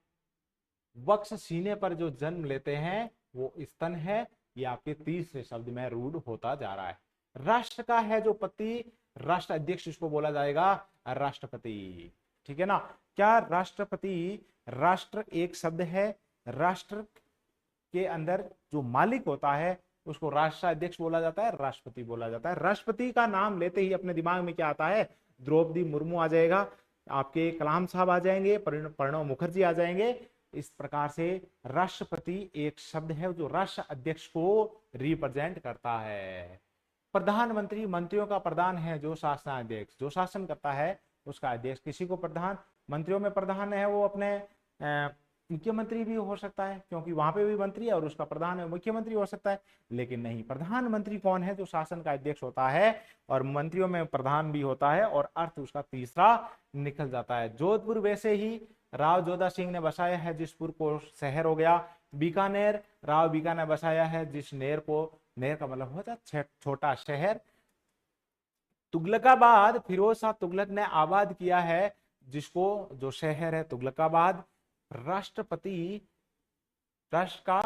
वक्ष सीने पर जो जन्म लेते हैं वो स्तन है, ये आपके तीसरे शब्द में रूढ़ होता जा रहा है। राष्ट्र का है जो पति, राष्ट्र अध्यक्ष इसको बोला जाएगा राष्ट्रपति, ठीक है ना। क्या राष्ट्रपति, राष्ट्र एक शब्द है, राष्ट्र के अंदर जो मालिक होता है उसको राष्ट्राध्यक्ष बोला जाता है, राष्ट्रपति बोला जाता है। राष्ट्रपति का नाम लेते ही अपने दिमाग में क्या आता है? द्रौपदी मुर्मू आ जाएगा, आपके कलाम साहब आ जाएंगे, प्रणब मुखर्जी आ जाएंगे। इस प्रकार से राष्ट्रपति एक शब्द है जो राष्ट्र अध्यक्ष को रिप्रेजेंट करता है। प्रधानमंत्री, मंत्रियों का प्रधान है जो शासनाध्यक्ष, जो शासन करता है उसका अध्यक्ष। किसी को प्रधान, मंत्रियों में प्रधान है वो अपने मुख्यमंत्री भी हो सकता है, क्योंकि वहां पे भी मंत्री है, और उसका प्रधान है मुख्यमंत्री हो सकता है। लेकिन नहीं, प्रधानमंत्री कौन है? जो शासन का अध्यक्ष होता है, और मंत्रियों में प्रधान भी होता है, और अर्थ उसका तीसरा निकल जाता है। जोधपुर वैसे ही राव जोधा सिंह ने बसाया है, जिसपुर को शहर हो गया। बीकानेर, राव बीका ने बसाया है, जिस नेर को, नेर का मतलब होता है छोटा शहर। तुगलकाबाद, फिरोज शाह तुगलक ने आबाद किया है, जिसको, जो शहर है तुगलकाबाद। राष्ट्रपति, राष्ट्र का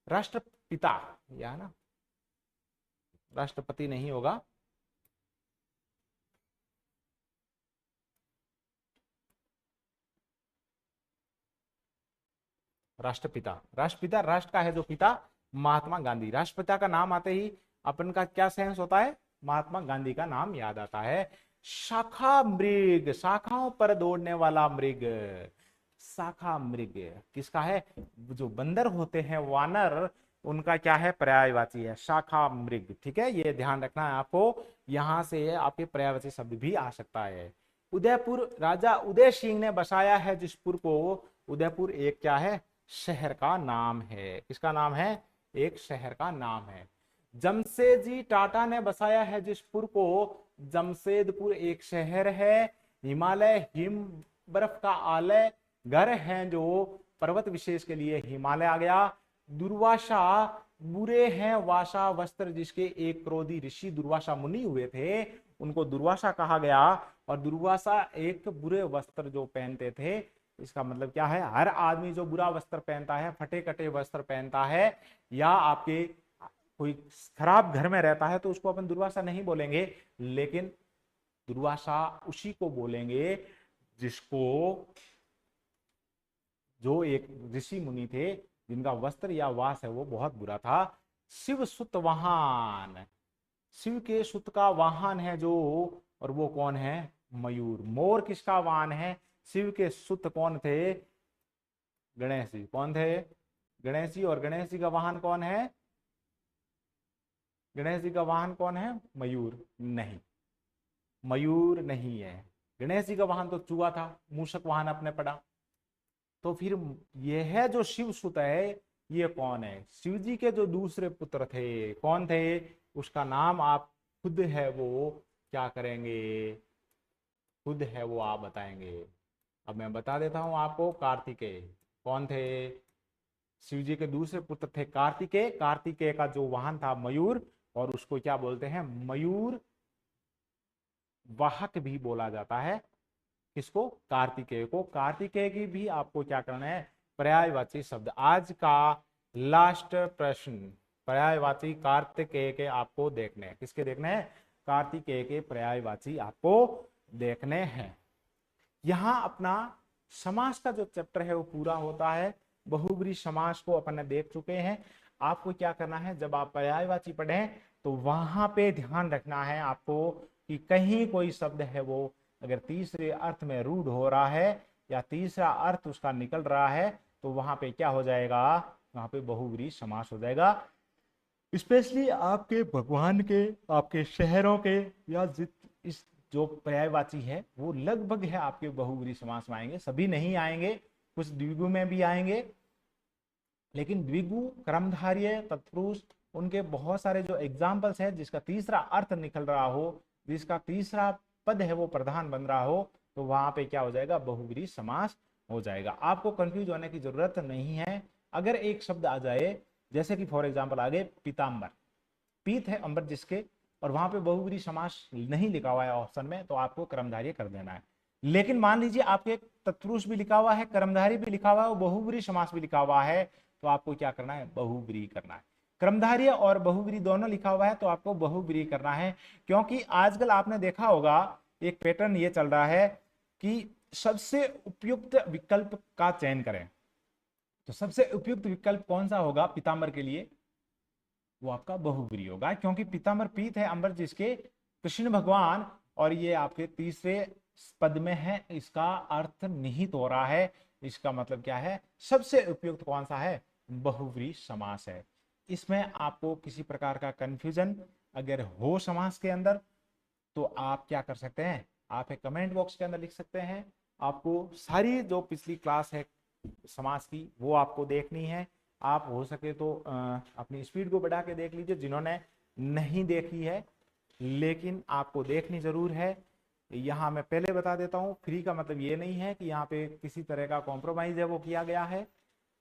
राष्ट्रपिता, या ना, राष्ट्रपति नहीं होगा, राष्ट्रपिता। राष्ट्रपिता, राष्ट्र का है जो पिता, महात्मा गांधी। राष्ट्रपिता का नाम आते ही अपन का क्या सेंस होता है? महात्मा गांधी का नाम याद आता है। शाखा मृग, शाखाओं पर दौड़ने वाला मृग, शाखा मृग किसका है? जो बंदर होते हैं, वानर, उनका क्या है, पर्यायवाची है, शाखा मृग। ठीक है, ये ध्यान रखना है आपको, यहां से आपके पर्यायवाची शब्द भी आ सकता है। उदयपुर, राजा उदय सिंह ने बसाया है जिसपुर को। उदयपुर एक क्या है, शहर का नाम है। किसका नाम है, एक शहर का नाम है। जमशेदजी टाटा ने बसाया है जिसपुर को। जमशेदपुर एक शहर है। हिमालय, हिम बर्फ का आलय, घर है जो पर्वत विशेष के लिए हिमालय आ गया। दुर्वासा, बुरे हैं वासा वस्त्र जिसके एक क्रोधी ऋषि दुर्वासा मुनि हुए थे, उनको दुर्वासा कहा गया। और दुर्वासा एक बुरे वस्त्र जो पहनते थे, इसका मतलब क्या है, हर आदमी जो बुरा वस्त्र पहनता है, फटे कटे वस्त्र पहनता है, या आपके कोई खराब घर में रहता है, तो उसको अपन दुर्वासा नहीं बोलेंगे, लेकिन दुर्वासा उसी को बोलेंगे जिसको, जो एक ऋषि मुनि थे जिनका वस्त्र या वास है वो बहुत बुरा था। शिव सुत वाहन, शिव के सुत का वाहन है जो, और वो कौन है, मयूर। मोर किसका वाहन है, शिव के सुत कौन थे, गणेश जी। कौन थे, गणेश जी। और गणेश जी का वाहन कौन है, गणेश जी का वाहन कौन है, मयूर। नहीं, मयूर नहीं है। गणेश जी का वाहन तो चूहा था, मूषक वाहन अपने पड़ा। तो फिर यह जो शिव सुत है, ये कौन है, शिव जी के जो दूसरे पुत्र थे, कौन थे, उसका नाम आप खुद है वो क्या करेंगे, खुद है वो आप बताएंगे। अब मैं बता देता हूं आपको, कार्तिकेय। कौन थे, शिव जी के दूसरे पुत्र थे कार्तिकेय। कार्तिकेय का जो वाहन था मयूर, और उसको क्या बोलते हैं, मयूर वाहक भी बोला जाता है। किसको, कार्तिकेय को। कार्तिकेय की भी आपको क्या करना है, पर्यायवाची शब्द। आज का लास्ट प्रश्न, पर्यायवाची कार्तिकेय के आपको देखने हैं। किसके देखने हैं, कार्तिकेय के पर्यायवाची आपको देखने हैं। यहां अपना समास का जो चैप्टर है वो पूरा होता है। बहुब्रीहि समास को अपन ने देख चुके हैं। आपको क्या करना है, जब आप पर्यायवाची पढ़ें तो वहां पे ध्यान रखना है आपको कि कहीं कोई शब्द है वो अगर तीसरे अर्थ में रूढ़ हो रहा है या तीसरा अर्थ उसका निकल रहा है, तो वहां पे क्या हो जाएगा, वहां पे बहुब्रीहि समास हो जाएगा। स्पेशली आपके भगवान के, आपके शहरों के, या इस जो पर्यायवाची है वो लगभग है आपके बहुब्रीहि समास में आएंगे। सभी नहीं आएंगे, कुछ द्विगु में भी आएंगे, लेकिन द्विगु, कर्मधारय, तत्पुरुष, उनके बहुत सारे जो एग्जाम्पल्स है जिसका तीसरा अर्थ निकल रहा हो, जिसका तीसरा पद है वो प्रधान बन रहा हो, तो वहां पे क्या हो जाएगा, बहुब्रीहि समास हो जाएगा। आपको कंफ्यूज होने की जरूरत नहीं है। अगर एक शब्द आ जाए, जैसे कि फॉर एग्जाम्पल आगे पीताम्बर, पीत है अंबर जिसके, और वहां पे बहुब्रीहि समास नहीं लिखा हुआ है ऑप्शन में, तो आपको कर्मधारय कर देना है। लेकिन मान लीजिए आपके तत्पुरुष भी लिखा हुआ है, कर्मधारी भी लिखा हुआ है, बहुब्रीहि समास भी लिखा हुआ है, तो आपको क्या करना है, बहुब्रीहि करना है। कर्मधारय और बहुब्रीहि दोनों लिखा हुआ है तो आपको बहुब्रीहि करना है। क्योंकि आजकल आपने देखा होगा एक पैटर्न ये चल रहा है कि सबसे उपयुक्त विकल्प का चयन करें। तो सबसे उपयुक्त विकल्प कौन सा होगा पीताम्बर के लिए, वो आपका बहुब्रीहि होगा, क्योंकि पीताम्बर पीत है अंबर जिसके, कृष्ण भगवान, और ये आपके तीसरे पद में है, इसका अर्थ निहित हो रहा है। इसका मतलब क्या है, सबसे उपयुक्त कौन सा है, बहुब्रीहि समास है। इसमें आपको किसी प्रकार का कंफ्यूजन अगर हो समास के अंदर, तो आप क्या कर सकते हैं, आप एक कमेंट बॉक्स के अंदर लिख सकते हैं। आपको सारी जो पिछली क्लास है समास की वो आपको देखनी है। आप हो सके तो अपनी स्पीड को बढ़ा के देख लीजिए, जिन्होंने नहीं देखी है, लेकिन आपको देखनी जरूर है। यहाँ मैं पहले बता देता हूँ, फ्री का मतलब ये नहीं है कि यहाँ पे किसी तरह का कॉम्प्रोमाइज है वो किया गया है।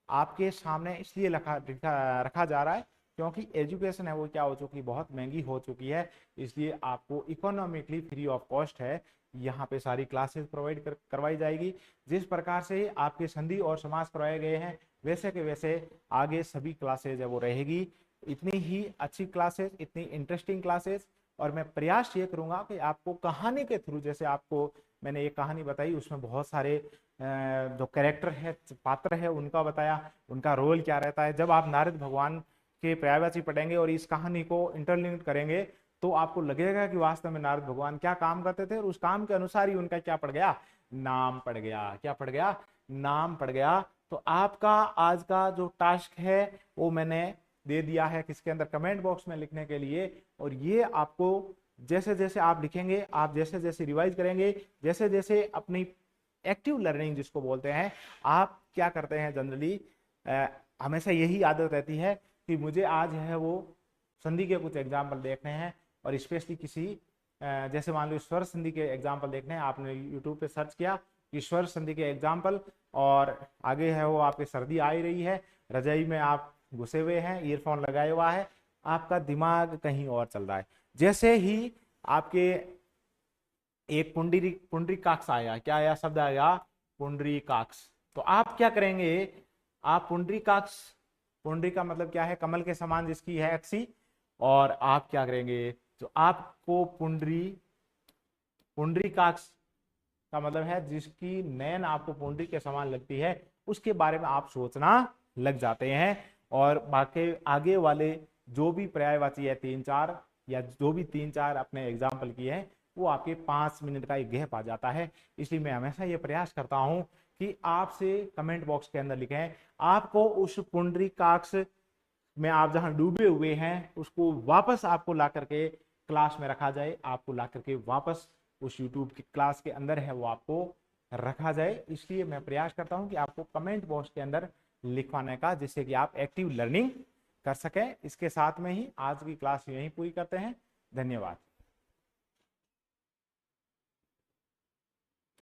आपके सामने इसलिए रखा जा रहा है क्योंकि एजुकेशन है वो क्या हो चुकी, बहुत महंगी हो चुकी है। इसलिए आपको इकोनॉमिकली फ्री ऑफ कॉस्ट है यहाँ पे सारी क्लासेस प्रोवाइड करवाई जाएगी। जिस प्रकार से आपके संधि और समास करवाए गए हैं, वैसे के वैसे आगे सभी क्लासेज है वो रहेगी। इतनी ही अच्छी क्लासेस, इतनी इंटरेस्टिंग क्लासेस। और मैं प्रयास ये करूंगा कि आपको कहानी के थ्रू, जैसे आपको मैंने एक कहानी बताई, उसमें बहुत सारे जो कैरेक्टर है, पात्र है, उनका बताया, उनका रोल क्या रहता है। जब आप नारद भगवान के पर्यायवाची पढ़ेंगे और इस कहानी को इंटरलिंक करेंगे, तो आपको लगेगा कि वास्तव में नारद भगवान क्या काम करते थे, और उस काम के अनुसार ही उनका क्या पड़ गया, नाम पड़ गया। क्या पड़ गया, नाम पड़ गया। तो आपका आज का जो टास्क है वो मैंने दे दिया है किसके अंदर, कमेंट बॉक्स में लिखने के लिए। और ये आपको जैसे जैसे आप लिखेंगे, आप जैसे जैसे रिवाइज करेंगे, जैसे जैसे अपनी एक्टिव लर्निंग जिसको बोलते हैं, आप क्या करते हैं जनरली हमेशा यही आदत रहती है कि मुझे आज है वो संधि के कुछ एग्जाम्पल देखने हैं, और स्पेशली किसी जैसे मान लो स्वर संधि के एग्जाम्पल देखने हैं, आपने यूट्यूब पे सर्च किया स्वर संधि के एग्जाम्पल, और आगे है वो आपकी सर्दी आ ही रही है, रजाई में आप घुसे हुए हैं, ईयरफोन लगाया हुआ है, आपका दिमाग कहीं और चल रहा है। जैसे ही आपके एक पुंडरीकाक्ष आया, क्या आया शब्द आया, पुंडरीकाक्ष, तो आप क्या करेंगे, आप पुंडरीकाक्ष, पुंडरी का मतलब क्या है, कमल के समान जिसकी है अक्षी, और आप क्या करेंगे, जो आपको पुंडरीकाक्ष का मतलब है जिसकी नैन आपको पुंडरी के समान लगती है, उसके बारे में आप सोचना लग जाते हैं। और बाकी आगे वाले जो भी पर्यायवाची है 3-4 या जो भी 3-4 अपने एग्जाम्पल किए हैं, वो आपके 5 मिनट का एक गैप आ जाता है। इसलिए मैं हमेशा ये प्रयास करता हूं कि आपसे कमेंट बॉक्स के अंदर लिखें, आपको उस पुंडरीकाक्ष में आप जहां डूबे हुए हैं उसको वापस आपको ला करके क्लास में रखा जाए, आपको ला करके वापस उस यूट्यूब की क्लास के अंदर है वो आपको रखा जाए। इसलिए मैं प्रयास करता हूं कि आपको कमेंट बॉक्स के अंदर लिखवाने का, जिससे कि आप एक्टिव लर्निंग कर सकें। इसके साथ में ही आज की क्लास यहीं पूरी करते हैं। धन्यवाद।